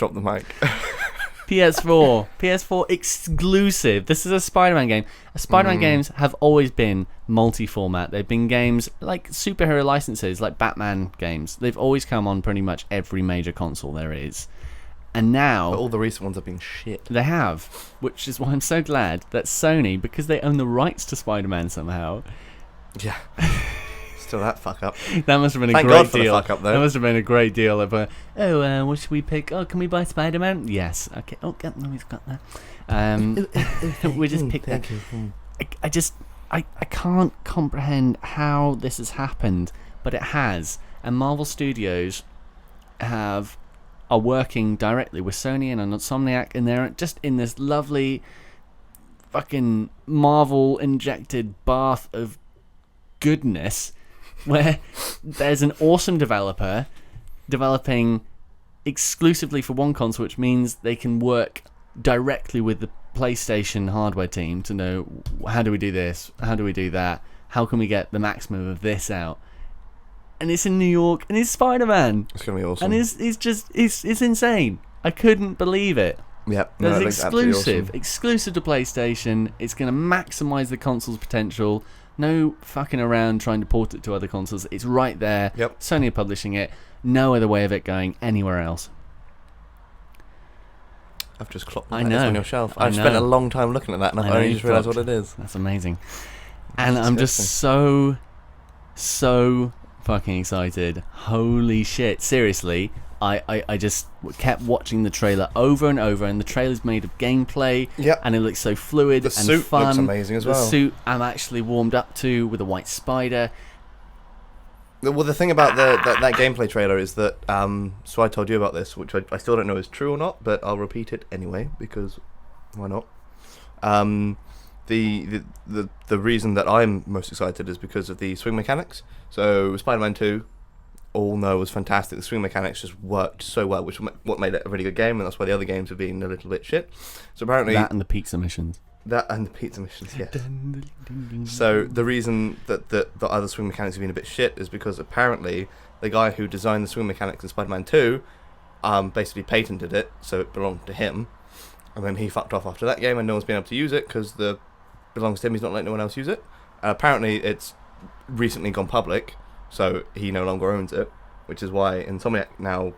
PS4 exclusive. This is a Spider-Man game. Spider-Man games have always been multi-format. They've been games like superhero licenses, like Batman games. They've always come on pretty much every major console there is. And now But all the recent ones have been shit. they have, which is why I'm so glad that Sony, because they own the rights to Spider-Man somehow. Yeah. Still that fuck up. That must have been a Thank great God for the deal. fuck up, though. That must have been a great deal of what should we pick? Oh, can we buy Spider-Man? Yes. Okay. Oh, no, we've got that. We just picked that. I can't comprehend how this has happened, but it has. And Marvel Studios are working directly with Sony and Insomniac, and they're just in this lovely fucking Marvel injected bath of goodness where there's an awesome developer developing exclusively for one console, which means they can work directly with the PlayStation hardware team to know how do we do this, how do we do that, how can we get the maximum of this out. And it's in New York, and it's Spider-Man. It's going to be awesome. And it's insane. I couldn't believe it. Yep. That's it looks absolutely awesome. exclusive to PlayStation. It's going to maximise the console's potential. No fucking around trying to port it to other consoles. It's right there. Yep. Sony are publishing it. No other way of it going anywhere else. I've just clocked I that. It's know. on your shelf. I I've spent know. a long time looking at that, and I I've know only you've just realised clocked. what it is. That's amazing. And That's I'm just disgusting. so fucking excited. Holy shit. Seriously, I just kept watching the trailer over and over, and the trailer's made of gameplay, Yep. and it looks so fluid The and suit fun. looks amazing as well. The suit I'm actually warmed up to with a white spider. Well, the thing about that gameplay trailer is that, so I told you about this, which I still don't know is true or not, but I'll repeat it anyway, because why not? The reason that I'm most excited is because of the swing mechanics. So Spider-Man 2, all know was fantastic. The swing mechanics just worked so well, which is what made it a really good game, and that's why the other games have been a little bit shit. So apparently That and the pizza missions. that and the pizza missions, yes. So the reason that the other swing mechanics have been a bit shit is because apparently the guy who designed the swing mechanics in Spider-Man 2 basically patented it, so it belonged to him. And then he fucked off after that game, and no one's been able to use it because it belongs to him. He's not letting no one else use it. Apparently it's recently gone public, so he no longer owns it, which is why Insomniac now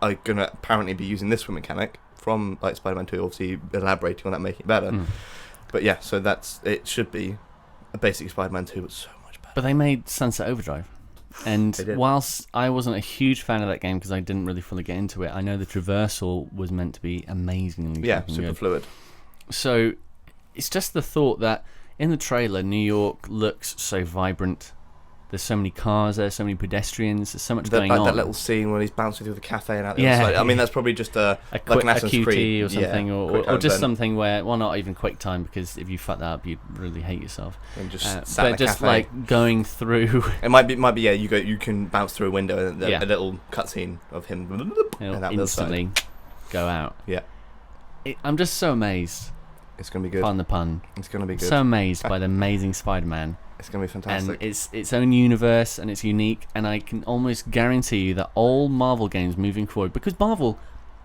are going to apparently be using this swing mechanic from like Spider-Man 2, obviously elaborating on that, making it better. But yeah, so it should be a basic Spider-Man 2, but so much better. But they made Sunset Overdrive. And They did. whilst I wasn't a huge fan of that game because I didn't really fully get into it, I know the traversal was meant to be amazingly Yeah, fucking super good. fluid. So it's just the thought that in the trailer, New York looks so vibrant. There's so many cars there, so many pedestrians, there's so much going on. That little scene when he's bouncing through the cafe and out the Yeah. other side. I mean, that's probably just like an Assassin's QT Creed or something, yeah, or quick home just event. something where, well, not even QuickTime, because if you fuck that up, you'd really hate yourself. And just sat in But a just cafe. like going through, It might be yeah. You can bounce through a window and Yeah. a little cutscene of him it'll and out the other side. instantly go out. Yeah, I'm just so amazed, it's gonna be good. pardon the pun, It's gonna be good. so amazed by the amazing Spider-Man. It's gonna be And fantastic. it's its own universe, and it's unique, and I can almost guarantee you that all Marvel games moving forward, because Marvel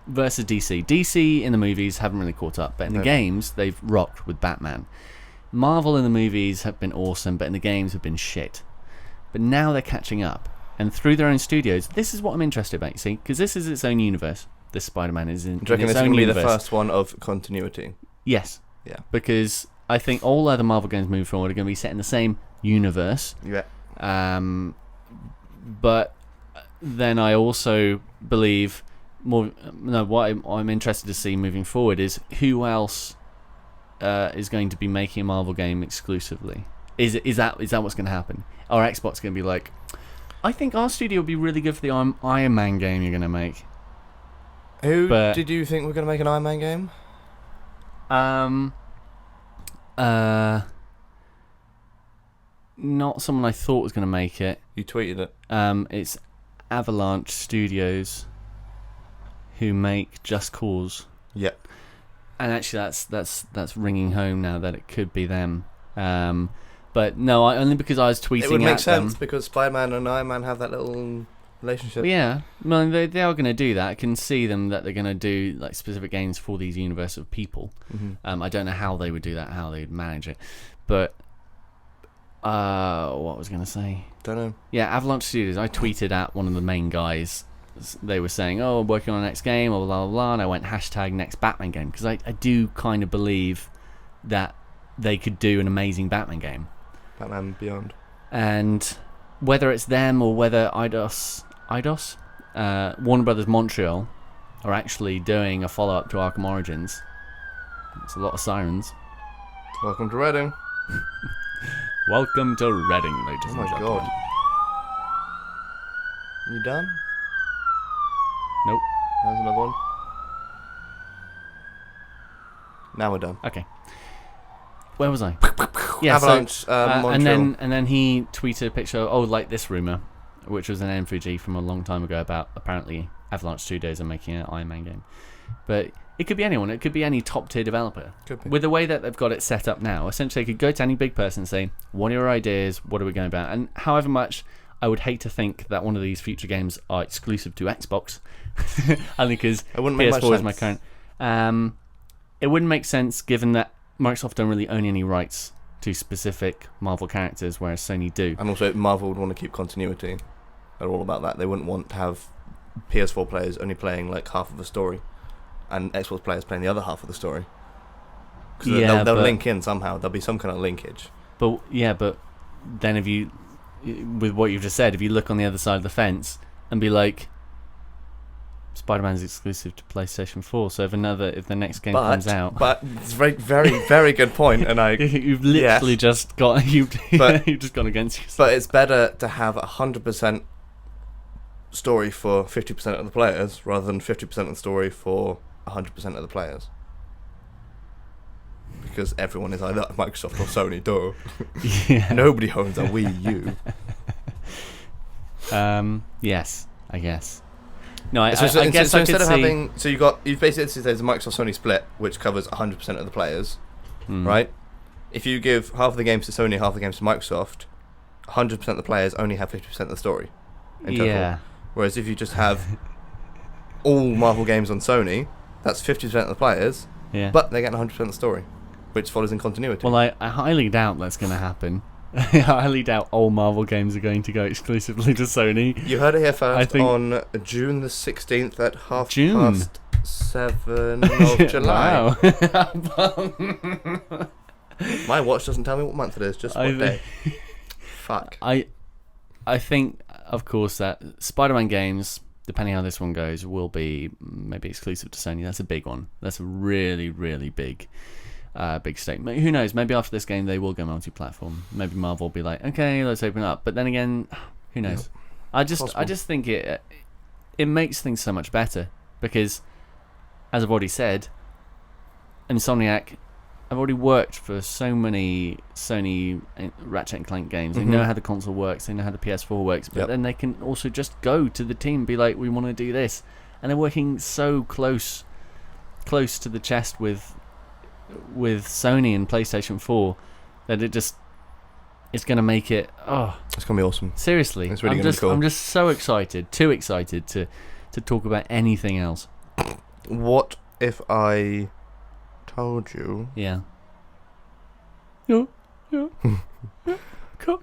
versus DC in the movies haven't really caught up, but in the No. games they've rocked with Batman. Marvel in the movies have been awesome, but in the games have been shit. But now they're catching up, and through their own studios, this is what I'm interested about, you see, because this is its own universe. This Spider-Man is in, Do you reckon its this is own gonna be the universe. first one of continuity? Yes, Yeah. because I think all other Marvel games moving forward are going to be set in the same universe. Yeah. But then I also believe what I'm interested to see moving forward is who else is going to be making a Marvel game exclusively. Is that what's going to happen? Or Xbox going to be like, I think our studio would be really good for the Iron Man game you're going to make. Who But- did you think were gonna make an Iron Man game? Not someone I thought was going to make it. You tweeted it. It's Avalanche Studios, who make Just Cause, Yeah. and actually that's ringing home now that it could be them. But no, only because I was tweeting It would at make sense them. because Spider-Man and Iron Man have that little relationship. But yeah, well, they are going to do that. I can see them that they're going to do like specific games for these universe of people. Mm-hmm. I don't know how they would do that, how they'd manage it, but what was I going to say? Don't know. Yeah, Avalanche Studios. I tweeted at one of the main guys they were saying, "Oh, working on the next game," or blah blah blah, and I went hashtag next Batman game because I do kind of believe that they could do an amazing Batman game. Batman Beyond. And whether it's them or whether Warner Brothers Montreal are actually doing a follow-up to Arkham Origins. It's a lot of sirens. Welcome to Reading. Welcome to Reading, ladies and Oh my gentlemen. god. You done? Nope. There's another one. Now we're done. Okay. Where was I? Avalanche, and Montreal. then he tweeted a picture. Oh, like this rumor, which was an NFG from a long time ago about apparently Avalanche Studios are making an Iron Man game, but it could be anyone. It could be any top tier developer. Could be. With the way that they've got it set up now, essentially, they could go to any big person and say, "What are your ideas? What are we going about?" And however much I would hate to think that one of these future games are exclusive to Xbox, only because It wouldn't make much PS4 is my sense. current. It wouldn't make sense given that Microsoft don't really own any rights to specific Marvel characters, whereas Sony do. And also, Marvel would want to keep continuity. They're all about that. They wouldn't want to have PS4 players only playing like half of the story, and Xbox players playing the other half of the story. Because they'll link in somehow. There'll be some kind of linkage. But then if you, with what you've just said, if you look on the other side of the fence and be like, Spider-Man's exclusive to PlayStation 4, so if the next game comes out, but it's a very, very, very good point, and you've literally just got you've just gone against yourself. But it's better to have 100% story for 50% of the players rather than 50% of the story for 100% of the players. Because everyone is either Microsoft or Sony, duh. Yeah. Nobody owns a Wii U. Yes, I guess. No, I So guess I could instead of see. having, so you've basically there's a Microsoft Sony split which covers 100% of the players, right? If you give half of the games to Sony, half of the games to Microsoft, 100% of the players only have 50% of the story. In total. Yeah. Whereas if you just have all Marvel games on Sony, that's 50% of the players, Yeah. but they get 100% of the story, which follows in continuity. Well, I highly doubt that's going to happen. I highly doubt all Marvel games are going to go exclusively to Sony. You heard it here first I think- on June the 16th at June. 7 of July. Wow. My watch doesn't tell me what month it is, just what day. Fuck. I think, of course, that Spider-Man games, depending how this one goes, will be maybe exclusive to Sony. That's a big one. That's a really, really big statement. Who knows? Maybe after this game they will go multi-platform. Maybe Marvel will be like, okay, let's open it up. But then again, who knows? I just think it makes things so much better because, as I've already said, Insomniac have already worked for so many Sony Ratchet and Clank games. They know how the console works. They know how the PS4 works. But then they can also just go to the team and be like, we want to do this. And they're working so close to the chest with Sony and PlayStation 4 that it's going to make it, It's going to be awesome. seriously. It's really going to be cool. I'm just so excited, too excited to talk about anything else. What if I told you... Yeah. Yeah.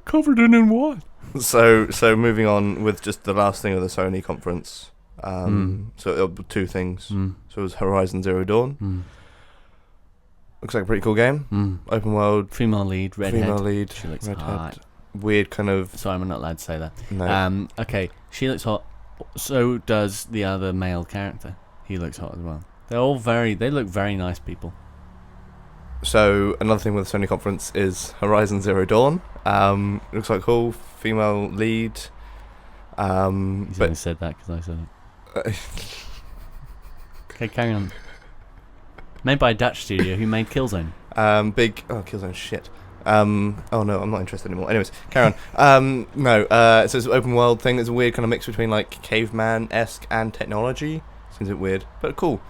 Covered in what? So moving on with just the last thing of the Sony conference. So it'll be two things. So it was Horizon Zero Dawn. Looks like a pretty cool game. Open world. Female lead, redhead. Female lead. She looks redhead. hot. Weird kind of... Sorry, I'm not allowed to say that. No. Okay, she looks hot. So does the other male character. He looks hot as well. They look very nice people. So another thing with the Sony conference is Horizon Zero Dawn. Looks like cool. Female lead. He's But only said that because I said it. Okay, carry on. Made by a Dutch studio who made Killzone. Killzone shit. Oh no, I'm not interested anymore. Anyways, carry on. So it's an open world thing. There's a weird kind of mix between like caveman-esque and technology. Seems a bit weird, but cool.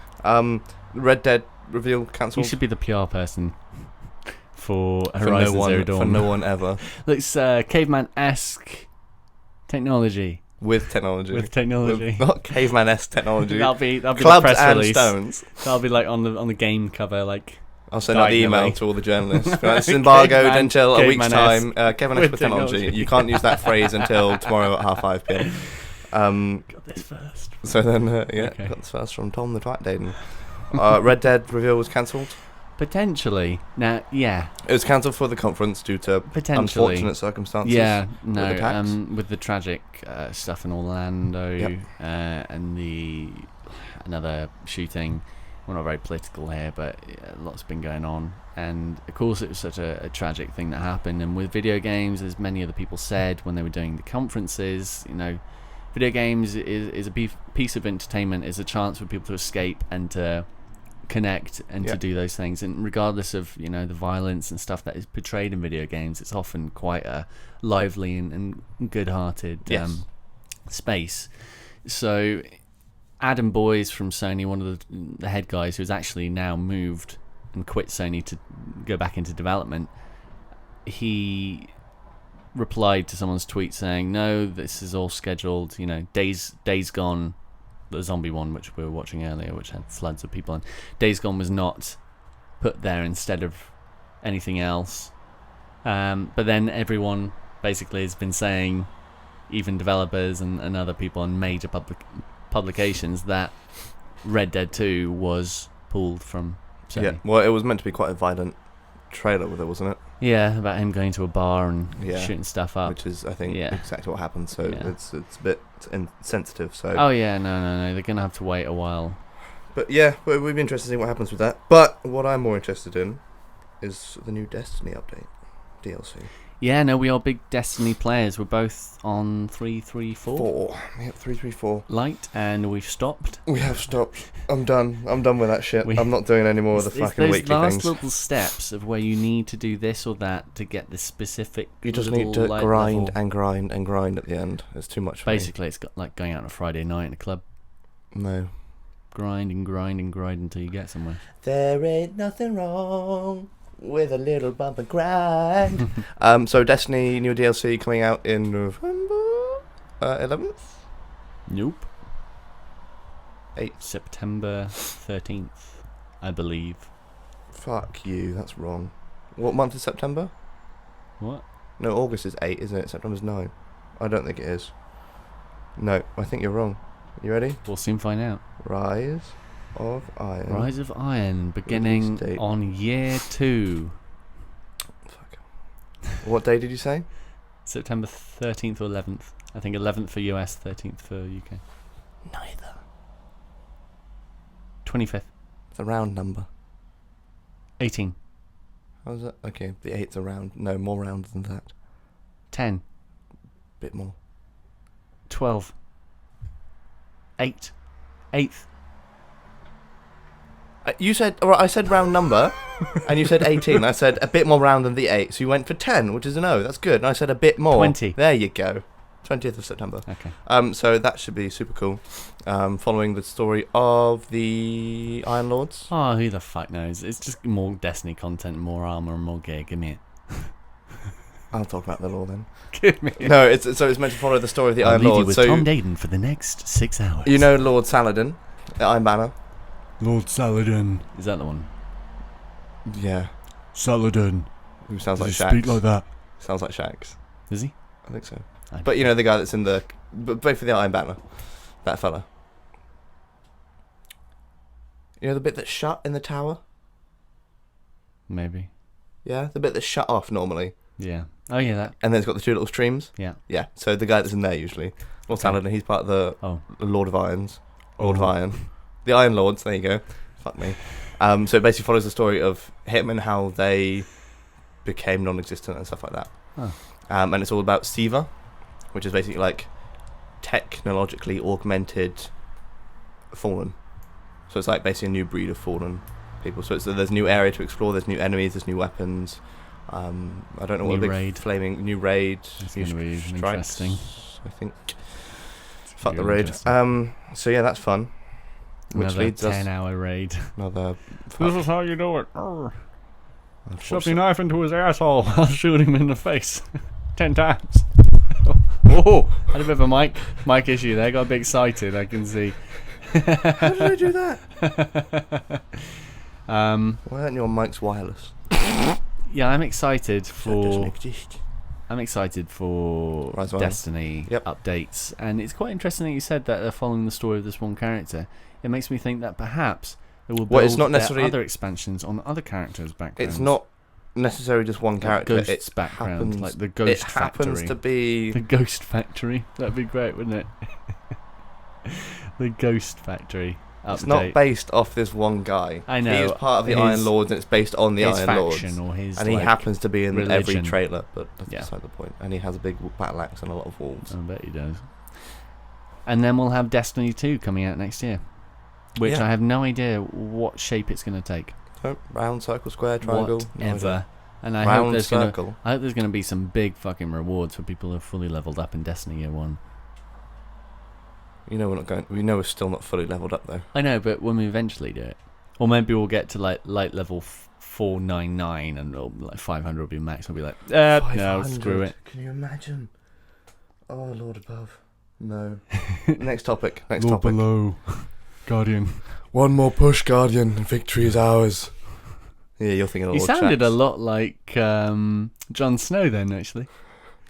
Red Dead reveal cancelled. You should be the PR person for Horizon Zero Dawn. For no one ever. Looks caveman-esque technology. With technology. With technology. Not caveman-esque technology. That'll be Clubs the press and release. stones. That'll be like on the game cover, like. I'll send out the email diagonally. to all the journalists. It's embargoed Caveman- until a week's caveman-esque time. Caveman-esque with with technology. technology. You can't use that phrase until tomorrow at 5:30 p.m. Got this first. So then, Okay. got this first from Tom the Twat Dayton. Red Dead reveal was cancelled. Potentially. Now, yeah. It was cancelled for the conference due to Potentially. unfortunate circumstances. Yeah, with no, attacks. with the tragic stuff in Orlando Yep. and another shooting. We're not very political here, but lots been going on. And of course, it was such a tragic thing that happened. And with video games, as many other people said when they were doing the conferences, video games is a piece of entertainment, is a chance for people to escape and to connect and to do those things. And regardless of the violence and stuff that is portrayed in video games, it's often quite a lively and good-hearted space. So Adam Boyes from Sony, one of the head guys who's actually now moved and quit Sony to go back into development, he replied to someone's tweet saying, no, this is all scheduled, Days Gone, the zombie one which we were watching earlier, which had floods of people in, Days Gone was not put there instead of anything else. But then everyone basically has been saying, even developers and other people and major publications, that Red Dead 2 was pulled from Sony. Yeah, well, it was meant to be quite a violent trailer with it, wasn't it? Yeah, about him going to a bar and shooting stuff up. Which is, I think, exactly what happened. So it's a bit insensitive. So. Oh yeah, no, they're gonna have to wait a while. But yeah, we'd be interested to see what happens with that. But what I'm more interested in is the new Destiny update, DLC. Yeah, no, we are big Destiny players. We're both on 334. Yep, 334. Light, and we've stopped. We have stopped. I'm done. I'm done with that shit. I'm not doing any more of the fucking weekly things. Those last little steps of where you need to do this or that to get this specific. You just need to grind and grind and grind at the end. It's too much for Basically, it's got like going out on a Friday night in a club. No. Grind and grind and grind until you get somewhere. There ain't nothing wrong with a little bump and grind. So Destiny new DLC coming out in November 11th? Nope. 8th. September 13th, I believe. Fuck you, that's wrong. What month is September? What? No, August is 8, isn't it? September's 9. I don't think it is. No, I think you're wrong. You ready? We'll soon find out. Rise of Iron. Rise of Iron, beginning on year 2. Fuck. What day did you say? September 13th or 11th. I think 11th for US, 13th for UK. Neither. 25th. It's a round number. 18. How's that? Okay, the 8's a round. No, more round than that. 10. Bit more. 12. 8. 8th. You said, alright, I said round number, and you said 18. I said a bit more round than the 8, so you went for 10, which is an O. That's good. And I said a bit more. 20. There you go. 20th of September. Okay. So that should be super cool. Following the story of the Iron Lords. Oh, who the fuck knows? It's just more Destiny content, more armor, and more gear. Give me it. I'll talk about the lore then. Give me it. No, it's meant to follow the story of the I'll Iron leave you Lords. with So Tom Dayton for the next 6 hours. you know Lord Saladin, the Iron Banner. Lord Saladin. Is that the one? Yeah. Saladin. Who sounds Does like he Shax. speak like that? Sounds like Shax. Is he? I think so. I But you know the guy that's in the both for the Iron Banner, that fella. You know the bit that's shut in the tower? Maybe. Yeah, the bit that's shut off normally. Yeah. Oh yeah, that. And then it's got the two little streams. Yeah. Yeah. So the guy that's in there usually, Lord Saladin, he's part of the Lord of Irons, Lord of Iron, the Iron Lords. There you go. Fuck me. So it basically follows the story of him and how they became non-existent and stuff like that. Oh. And it's all about Siva, which is basically like technologically augmented Fallen. So it's like basically a new breed of Fallen people. So there's a new area to explore. There's new enemies. There's new weapons. I don't know what New the big raid. Flaming new raid. It's New gonna be strikes, interesting. I think. Really Fuck the raid. interesting. So yeah, that's fun. Which Another leads us 10-hour raid. another. This is how you do it. Shove Unfortunately- your knife into his asshole. I'll shoot him in the face 10 times. Oh, had a bit of a mic issue there. Got a bit excited. I can see. How did I do that? Why aren't your mics wireless? Yeah, I'm excited That doesn't for exist. I'm excited for Rise of Iron. Destiny Yep. updates, and it's quite interesting that you said that they're following the story of this one character. It makes me think that perhaps they will build Well, it's not their necessarily- other expansions on other characters' backgrounds. It's not necessarily just one Like character. Ghost's It background, happens, like the Ghost It happens Factory. to be. The Ghost Factory. That'd be great, wouldn't it? The Ghost Factory update. It's not based off this one guy. I know, He's part of the his- Iron Lords, and it's based on the his Iron faction Lords. or his, And he like, happens to be in every religion. trailer, but that's Yeah. beside the point. And he has a big battle axe and a lot of wolves. I bet he does. And then we'll have Destiny 2 coming out next year, which Yeah. I have no idea what shape it's going to take. So, round, circle, square, triangle. no idea. Whatever. And I Round hope there's circle. going to be some big fucking rewards for people who have fully leveled up in Destiny Year 1. You know we're not going. We know we're still not fully leveled up though. I know, but when we eventually do it, or maybe we'll get to like light level 499 and like 500 will be max. I'll be like, no, 500. screw it. Can you imagine? Oh Lord above. No. Next topic. Next topic. below, Guardian. One more push, Guardian, and victory is ours. Yeah, you're thinking of He Lord sounded Shax. a lot like Jon Snow then, actually.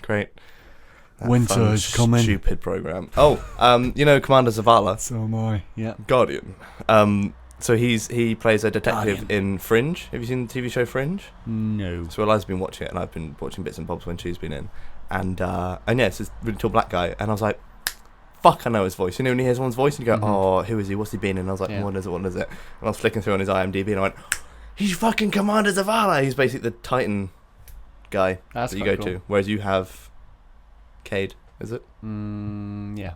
Great. That Winter fun, is coming. Stupid program. Oh, you know Commander Zavala, So am I. Yeah. Guardian. So he plays a detective Guardian. in Fringe. Have you seen the TV show Fringe? No. So Eliza's been watching it, and I've been watching bits and bobs when she's been in. And yeah, it's this really tall black guy, and I was like, fuck, I know his voice. You know when you hear someone's voice and you go, oh, who is he? What's he been in? And I was like, Yeah. what is it? What is it? And I was flicking through on his IMDb, and I went, he's fucking Commander Zavala. He's basically the Titan guy That's that you quite go cool. to, whereas you have Cade, is it? Yeah.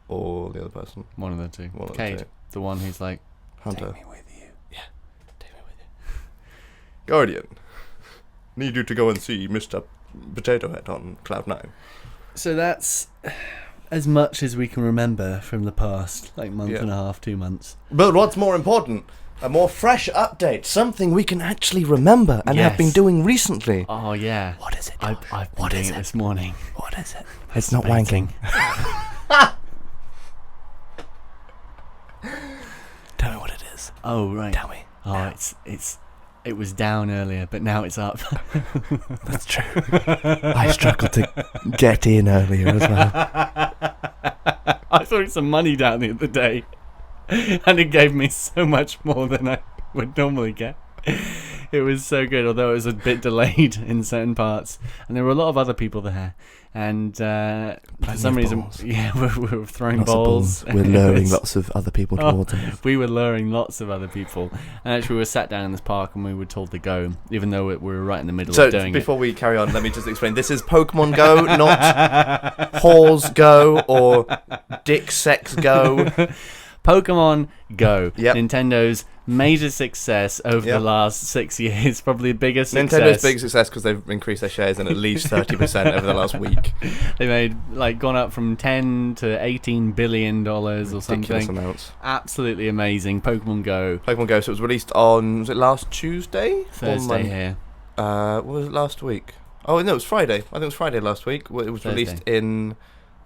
Or the other person? One of the two. One of the Cade, two. the one who's like, Hunter. take me with you. Take me with you. Guardian. Need you to go and see Mr. Potato Head on Cloud 9. So that's as much as we can remember from the past, like month Yeah. and a half, 2 months. But what's more important, a more fresh update, something we can actually remember and have been Yes. doing recently. Oh yeah. What is it? I've been What doing is it it? this morning. What is it? It's not Baiting. wanking. Tell me what it is. Oh right. Tell me. Oh, it was down earlier, but now it's up. That's true. I struggled to get in earlier as well. I threw some money down the other day, and it gave me so much more than I would normally get. It was so good, although it was a bit delayed in certain parts, and there were a lot of other people there. And for some of reason, balls. yeah, we were throwing Lots of balls. We're luring lots of other people Oh, towards us. we were luring lots of other people, and actually we were sat down in this park and we were told to go, even though we were right in the middle So of doing before we carry on, let me just explain. This is Pokemon Go, not Whores Go or Dick Sex Go. it. Pokemon Go, Yep. Nintendo's major success over the Yep. last 6 years, probably the biggest success. Nintendo's big success because they've increased their shares in at least 30% over the last week. They made gone up from 10 to 18 billion dollars or Ridiculous something. amounts. Absolutely amazing. Pokemon Go, Pokemon Go, so it was released on, was it last Tuesday? Or Thursday here. What was it last week? Oh, no, it was Friday. I think it was Friday last week. It was Thursday. released in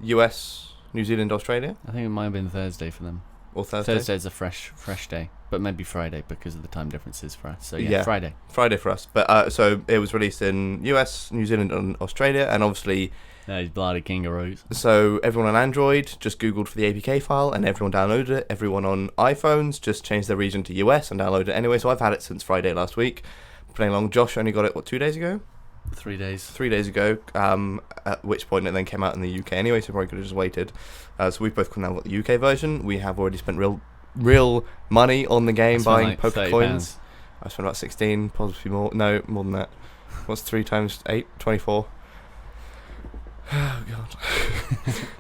US, New Zealand, Australia, I think it might have been Thursday for them. or Thursday. Thursday's a fresh day, but maybe Friday because of the time differences for us. So yeah, Yeah. Friday. Friday for us. But so it was released in US, New Zealand, and Australia, and obviously, Those bloody kangaroos. so everyone on Android just Googled for the APK file, and everyone downloaded it. Everyone on iPhones just changed their region to US and downloaded it anyway. So I've had it since Friday last week. Playing along. Josh only got it, 2 days ago? 3 days. 3 days ago, at which point it then came out in the UK anyway, so probably could have just waited. So we've both now got the UK version. We have already spent real money on the game, I spent buying like Poke £30. coins. I spent about 16, possibly more. No, more than that. What's 3 times 8? 24. Oh god,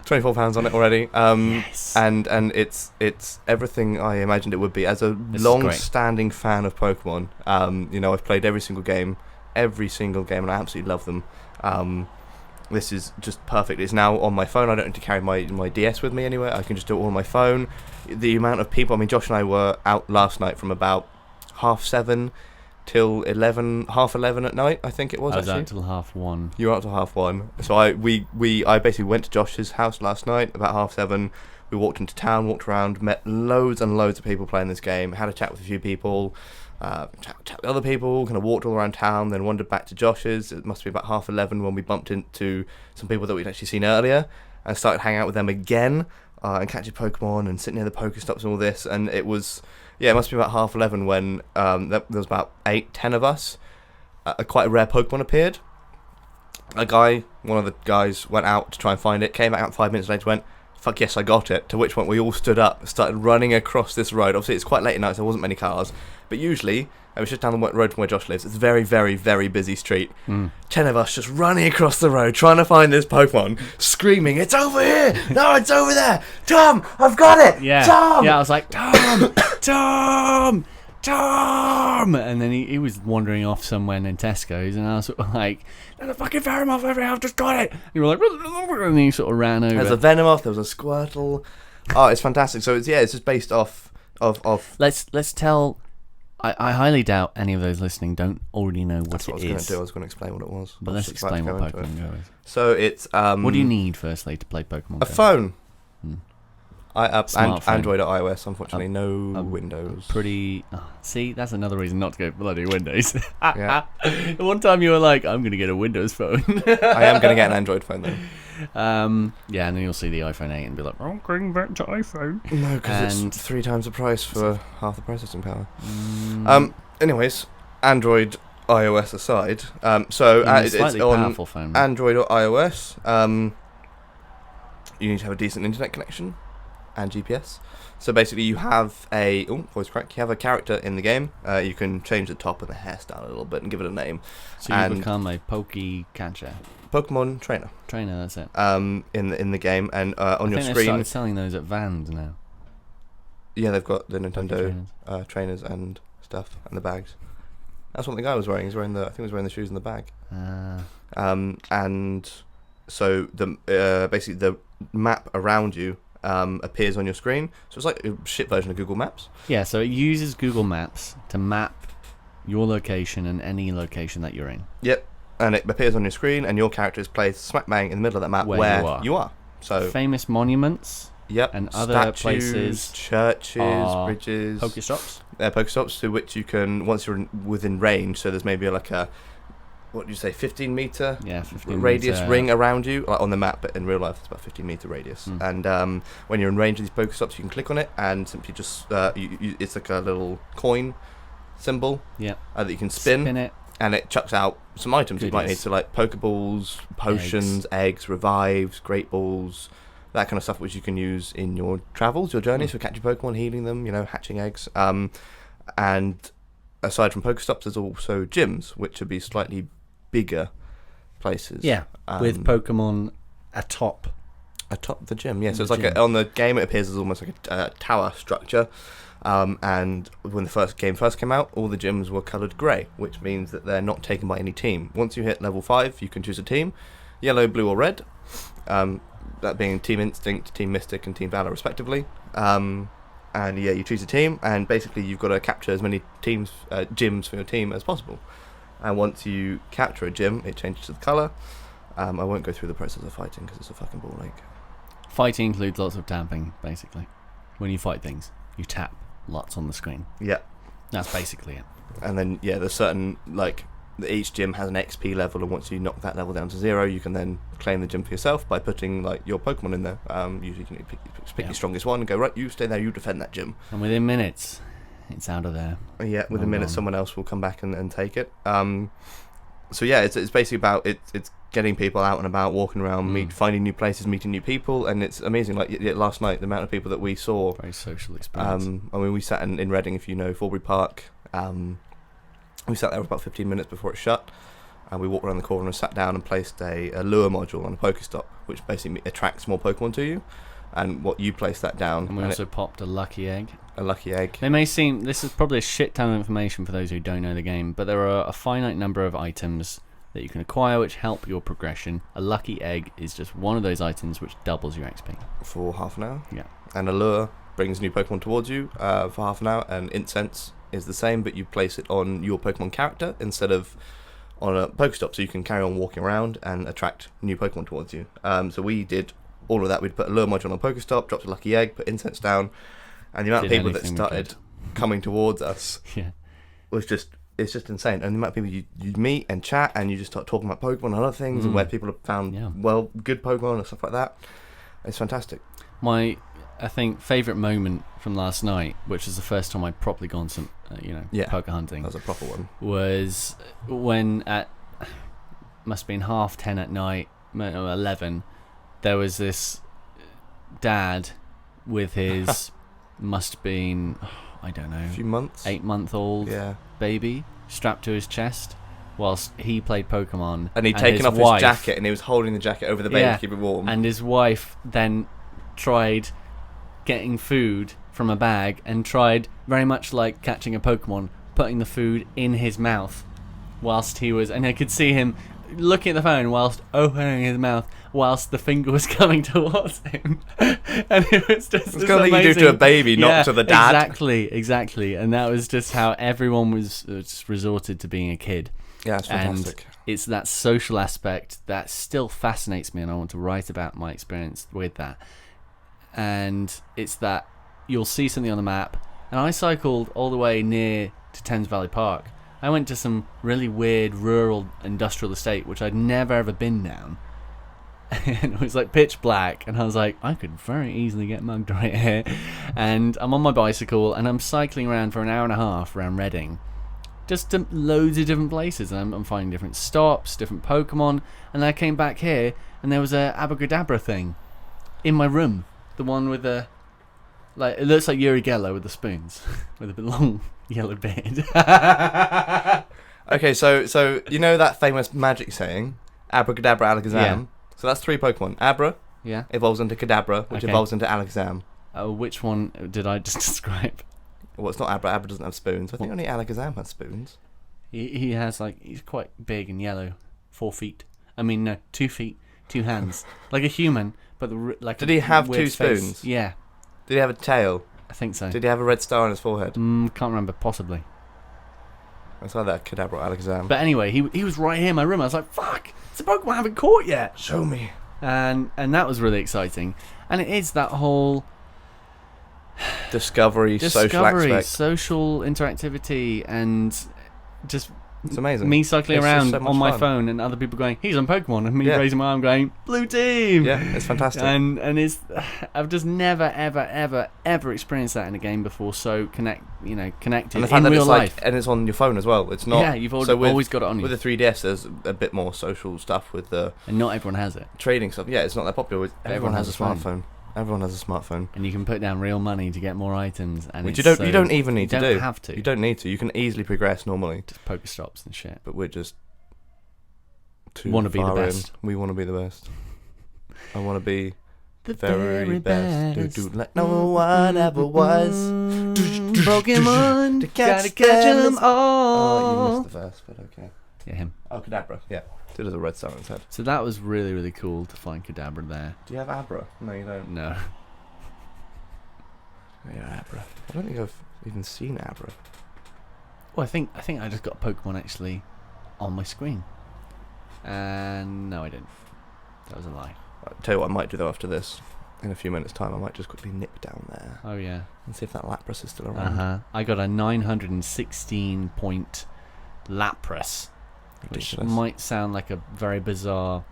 £24 on it already. Yes. And it's everything I imagined it would be. As a This is long-standing fan of Pokemon, I've played every single game, and I absolutely love them. This is just perfect. It's now on my phone. I don't need to carry my DS with me anywhere. I can just do it all on my phone. The amount of people. I mean, Josh and I were out last night from about 7:30 till 11 at night. I think it was. I was actually. out till 1:30. You were out till 1:30. So I basically went to Josh's house last night about 7:30. We walked into town, walked around, met loads and loads of people playing this game. Had a chat with a few people. chat with other people, kind of walked all around town, then wandered back to Josh's. It must be about 11:30 when we bumped into some people that we'd actually seen earlier, and started hanging out with them again, and catching Pokemon and sitting near the Pokestops and all this. And it was, it must be about 11:30 when there was about 8-10 of us. Quite a rare Pokemon appeared. One of the guys went out to try and find it, came back out 5 minutes later, went, "Fuck yes, I got it." To which point we all stood up, started running across this road. Obviously, it's quite late at night, so there wasn't many cars. But usually, it was just down the road from where Josh lives. It's a very, very, very busy street. 10 of us just running across the road, trying to find this Pokemon, screaming, "It's over here! No, it's over there! Tom, I've got it! Yeah. Tom!" Yeah, I was like, Tom! Tom! Tom! And then he was wandering off somewhere in Tesco's, and I was sort of like, "There's a fucking Venomoth over here, I've just got it!" And you were like, and then he sort of ran over. There's a Venomoth, there was a Squirtle. Oh, it's fantastic. So it's just based off of Let's tell. I highly doubt any of those listening don't already know what That's what I was it going is. to do. I was going to explain what it was. But let's explain what Pokemon Go is. So it's What do you need firstly to play Pokemon Go? a phone. Smartphone. Android or iOS, unfortunately, no Windows. Pretty. See, that's another reason not to go bloody Windows. Yeah. One time you were like, "I'm going to get a Windows phone." I am going to get an Android phone though. Yeah, and then you'll see the iPhone 8 and be like, "I'm going back to iPhone." No, because And- it's 3 times the price for half the processing power. Anyways, Android, iOS aside, so it's slightly on powerful phone. Android or iOS. You need to have a decent internet connection and GPS. So basically, you have voice crack. You have a character in the game. You can change the top and the hairstyle a little bit and give it a name. So you and become a Poke catcher. Pokemon trainer. That's it. In the game, and on your I think they've screen. started selling those at Vans now. Yeah, they've got the Nintendo trainers. trainers and stuff, and the bags. That's what the guy was wearing. He's wearing I think he was wearing the shoes and the bag. And so the basically the map around you appears on your screen. So it's like a shit version of Google Maps. Yeah, so it uses Google Maps to map your location and any location that you're in. Yep. And it appears on your screen, and your character is placed smack bang in the middle of that map where you are. So famous monuments. Yep. And other statues, places, churches, bridges, Pokestops. Pokestops to which you can, once you're within range, so there's maybe like a, what do you say, 15-meter 15 radius meter. ring around you, like on the map, but in real life it's about 15-meter radius. And when you're in range of these Pokestops, you can click on it and simply just, it's like a little coin symbol that you can spin it. And it chucks out some items you might need, so like Pokeballs, potions, eggs, revives, Great Balls, that kind of stuff, which you can use in your travels, your journeys, for catching Pokemon, healing them, hatching eggs. And aside from Pokestops, there's also gyms, which would be slightly bigger places. Yeah, with Pokemon atop the gym. Yeah, so it's like on the game it appears as almost like a tower structure. And when the game first came out, all the gyms were coloured grey, which means that they're not taken by any team. Once you hit level 5, you can choose a team, yellow, blue or red, that being Team Instinct, Team Mystic and Team Valor respectively. And yeah, you choose a team, and basically you've got to capture as many gyms for your team as possible. And once you capture a gym, it changes to the colour. I won't go through the process of fighting because it's a fucking ball ache. Fighting includes lots of tapping, basically. When you fight things, you tap lots on the screen. Yeah. That's basically it. And then, there's certain, each gym has an XP level, and once you knock that level down to 0, you can then claim the gym for yourself by putting, your Pokemon in there. Usually you can pick your strongest one and go, right, you stay there, you defend that gym. And within minutes, it's out of there. Yeah, within minutes, someone else will come back and take it. So yeah, it's basically about it's getting people out and about, walking around, finding new places, meeting new people, and it's amazing. Last night, the amount of people that we saw. Very social experience. We sat in Reading, if you know Forbury Park. We sat there for about 15 minutes before it shut, and we walked around the corner and sat down and placed a lure module on a Pokestop, which basically attracts more Pokemon to you. And what you place that down. And we also popped a lucky egg. A lucky egg. This is probably a shit ton of information for those who don't know the game, but there are a finite number of items that you can acquire which help your progression. A lucky egg is just one of those items which doubles your XP. For half an hour? Yeah. And a lure brings new Pokemon towards you for half an hour, and Incense is the same, but you place it on your Pokemon character instead of on a Pokestop, so you can carry on walking around and attract new Pokemon towards you. So we did all of that. We'd put a lure module on a Pokestop, dropped a lucky egg, put Incense down, and the amount of people that started coming towards us. Yeah. was it's just insane. And the amount of people you meet and chat, and you just start talking about Pokemon and other things, and where people have found good Pokemon and stuff like that. It's fantastic. My, I think, favourite moment from last night, which was the first time I'd properly gone some, poker hunting. That was a proper one. Was when must have been 10:30 at night, 11. There was this dad with his must have been, I don't know, a few months, 8-month-old baby strapped to his chest whilst he played Pokemon, and he'd taken off his jacket and he was holding the jacket over the baby to keep it warm. And his wife then tried getting food from a bag and tried, very much like catching a Pokemon, putting the food in his mouth whilst he was, and I could see him looking at the phone whilst opening his mouth whilst the finger was coming towards him. And it was just it's kind of like you do to a baby, not to the dad. Exactly. And that was just how everyone was just resorted to being a kid. Yeah, it's fantastic. And it's that social aspect that still fascinates me, and I want to write about my experience with that. And it's that you'll see something on the map, and I cycled all the way near to Thames Valley Park. I went to some really weird rural industrial estate which I'd never ever been down, and it was like pitch black, and I was like, I could very easily get mugged right here. And I'm on my bicycle and I'm cycling around for an hour and a half around Reading, just to loads of different places, and I'm finding different stops, different Pokemon. And then I came back here and there was a Abracadabra thing in my room, the one with the, like, it looks like Yuri Geller with the spoons with a long yellow beard. Okay, so you know that famous magic saying, Abracadabra, Alakazam? Yeah. So that's 3 Pokemon. Abra evolves into Kadabra, which evolves into Alakazam. Which one did I just describe? Well, it's not Abra. Abra doesn't have spoons. I think only Alakazam has spoons. He has, like, he's quite big and yellow. 4 feet. I mean, no, 2 feet, 2 hands. Like a human, but like. Did he have 2 face. spoons? Yeah. Did he have a tail? I think so. Did he have a red star on his forehead? Can't remember, possibly. I saw that Kadabra or Alakazam. But anyway, he was right here in my room. I was like, fuck, it's a Pokemon I haven't caught yet. Show me. And that was really exciting. And it is that whole discovery, social aspect, social interactivity, and just it's amazing. Me cycling it's around so on my fun. phone and other people going, he's on Pokemon, and me raising my arm going, blue team. Yeah, it's fantastic. And it's, I've just never ever experienced that in a game before. So connected and the fact in that real it's life. Like, and it's on your phone as well. It's not. Yeah, you've always got it on you. With the 3DS, there's a bit more social stuff with the. And not everyone has it. Trading stuff. Yeah, it's not that popular. Everyone has a smartphone. Everyone has a smartphone, and you can put down real money to get more items, and which you don't even need to do. You don't have to. You don't need to. You can easily progress normally. Just Pokestops and shit. But we're just too want to be the far best. In. We want to be the best. I want to be the very best. Like no one ever was. Pokemon, gotta catch them all. Oh, you missed the verse, but okay. Yeah, him. Oh, Kadabra. Yeah. Did as a red star on his head. So that was really, really cool to find Kadabra there. Do you have Abra? No, you don't. No. Yeah, Abra. I don't think I've even seen Abra. Well, I think I just got Pokemon actually on my screen. And no, I didn't. That was a lie. I'll tell you what I might do though after this. In a few minutes' time, I might just quickly nip down there. Oh yeah. And see if that Lapras is still around. I got a 916 point Lapras. Ridiculous. Which might sound like a very bizarre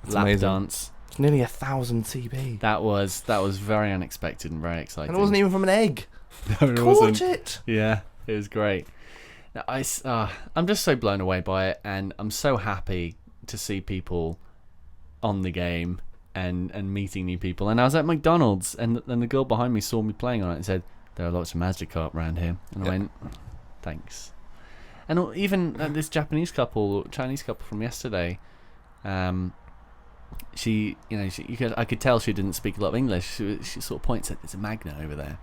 lap amazing. dance. It's nearly 1,000 CP. That was very unexpected and very exciting. And it wasn't even from an egg. No, it Caught wasn't. it. Yeah, it was great. Now, I'm just so blown away by it, and I'm so happy to see people on the game and meeting new people. And I was at McDonald's, and the girl behind me saw me playing on it and said, "There are lots of Magikarp around here," and I went, "Thanks." And even this Chinese couple from yesterday, I could tell she didn't speak a lot of English. She sort of points at, there's a magnet over there,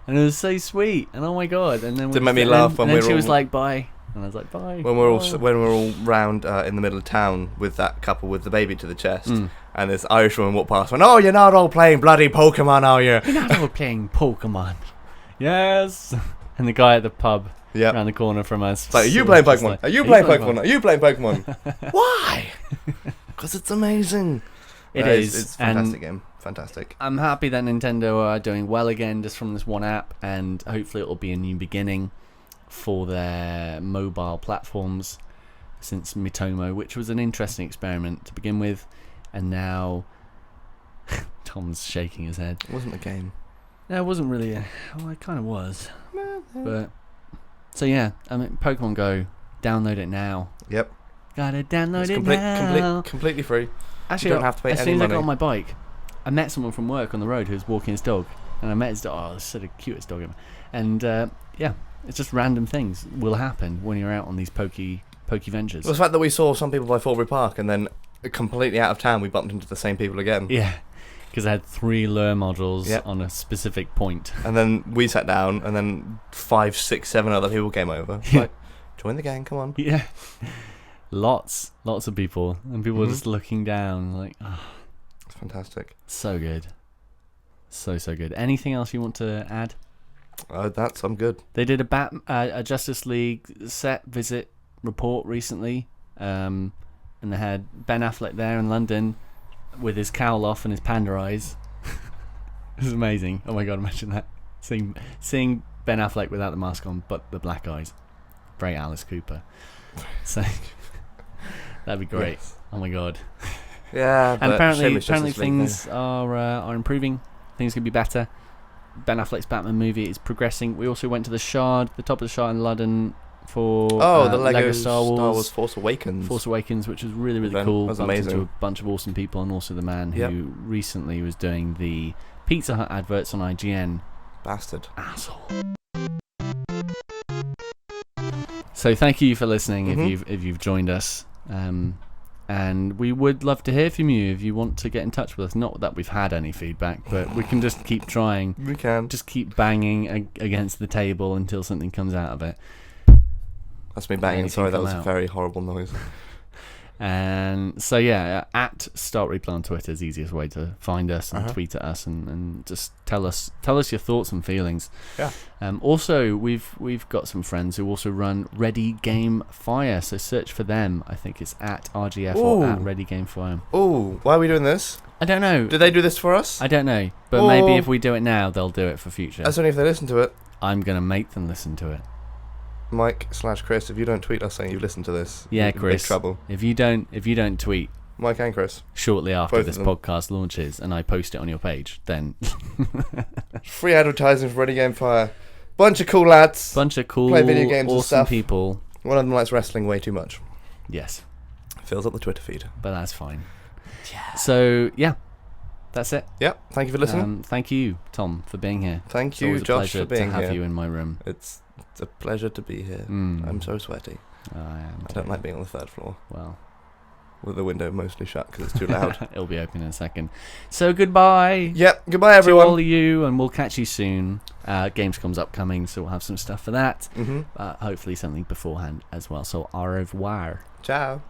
and it was so sweet. And oh my god! And then it made me laugh when she was like, "Bye," and I was like, "Bye." When we're all round in the middle of town with that couple with the baby to the chest, and this Irish woman walked past, went, "Oh, you're not all playing bloody Pokemon, are you? You're not all playing Pokemon." Yes. And the guy at the pub. Yeah, around the corner from us. It's like, are you playing Pokemon? Are you playing Pokemon? Are you playing Pokemon? Why? Because it's amazing. It is. It's a fantastic game. Fantastic. I'm happy that Nintendo are doing well again just from this one app, and hopefully it will be a new beginning for their mobile platforms since Mitomo, which was an interesting experiment to begin with, and now Tom's shaking his head. It wasn't a game. No, it wasn't really. Well, it kind of was. But so yeah, I mean, Pokemon Go. Download it now. Yep. Gotta download It's it now. completely free. Actually, you don't have to pay as any soon as I money. got on my bike, I met someone from work on the road who was walking his dog, and I met his dog. Oh, it's sort of cutest dog ever. And yeah, it's just random things will happen when you're out on these pokey ventures. Well, the fact that we saw some people by Thornbury Park and then completely out of town, we bumped into the same people again. Yeah, because I had 3 lure modules Yep. on a specific point. And then we sat down, and then 5, 6, 7 other people came over. Yeah. Like, join the gang, come on. Yeah, lots of people, and people were Mhm. just looking down like, oh, It's fantastic. so good, so good. Anything else you want to add? I'm good. They did a Justice League set visit report recently, and they had Ben Affleck there in London with his cowl off and his panda eyes. It was amazing. Oh my god, imagine that. Seeing Ben Affleck without the mask on but the black eyes. Very Alice Cooper. So that'd be great. Yes. Oh my god. Yeah, And but apparently shame it's Justice League, things are improving. Things could be better. Ben Affleck's Batman movie is progressing. We also went to the Shard, the top of the Shard in London for the Lego Star Wars Force Awakens. Force Awakens, which was really Event. cool. That was Bumped amazing. into a bunch of awesome people, and also the man Yep. who recently was doing the Pizza Hut adverts on IGN. Bastard. Asshole. So thank you for listening. Mhm. If you've joined us, and we would love to hear from you if you want to get in touch with us. Not that we've had any feedback, but we can just keep trying. We can. Just keep banging against the table until something comes out of it. That's me banging. Anything Sorry, that come was a out. very horrible noise. And so yeah, at Start Replay on Twitter is the easiest way to find us and Uh-huh. tweet at us and just tell us your thoughts and feelings. Yeah. Also, we've got some friends who also run Ready Game Fire, so search for them. I think it's at RGF or at Ooh. Ready Game Fire. Oh, why are we doing this? I don't know. Did they do this for us? I don't know, but maybe Or- if we do it now, they'll do it for future. That's only if they listen to it. I'm gonna make them listen to it. Mike/Chris, if you don't tweet us saying you've listened to this, Yeah, you're in big Chris. trouble. If you don't tweet Mike and Chris. shortly after Both this of them. podcast launches and I post it on your page, then Free advertising for Ready Game Fire. Bunch of cool lads. bunch of cool, Play video games and awesome stuff. people. One of them likes wrestling way too much. Yes, Fills up the Twitter feed. but that's fine. Yeah. So yeah, that's it. Yep. Thank you for listening. Thank you, Tom, for being here. Thank It's you, always a Josh, pleasure for being to have here. you in my room. It's a pleasure to be here. Mm. I'm so sweaty. I am. I don't too. like being on the 3rd floor Well, with the window mostly shut because it's too loud. it'll be open in a second. So goodbye. Yep. Goodbye, To everyone. all of you, and we'll catch you soon. Gamescom's upcoming, so we'll have some stuff for that. Mm-hmm. Hopefully something beforehand as well. So au revoir. Ciao.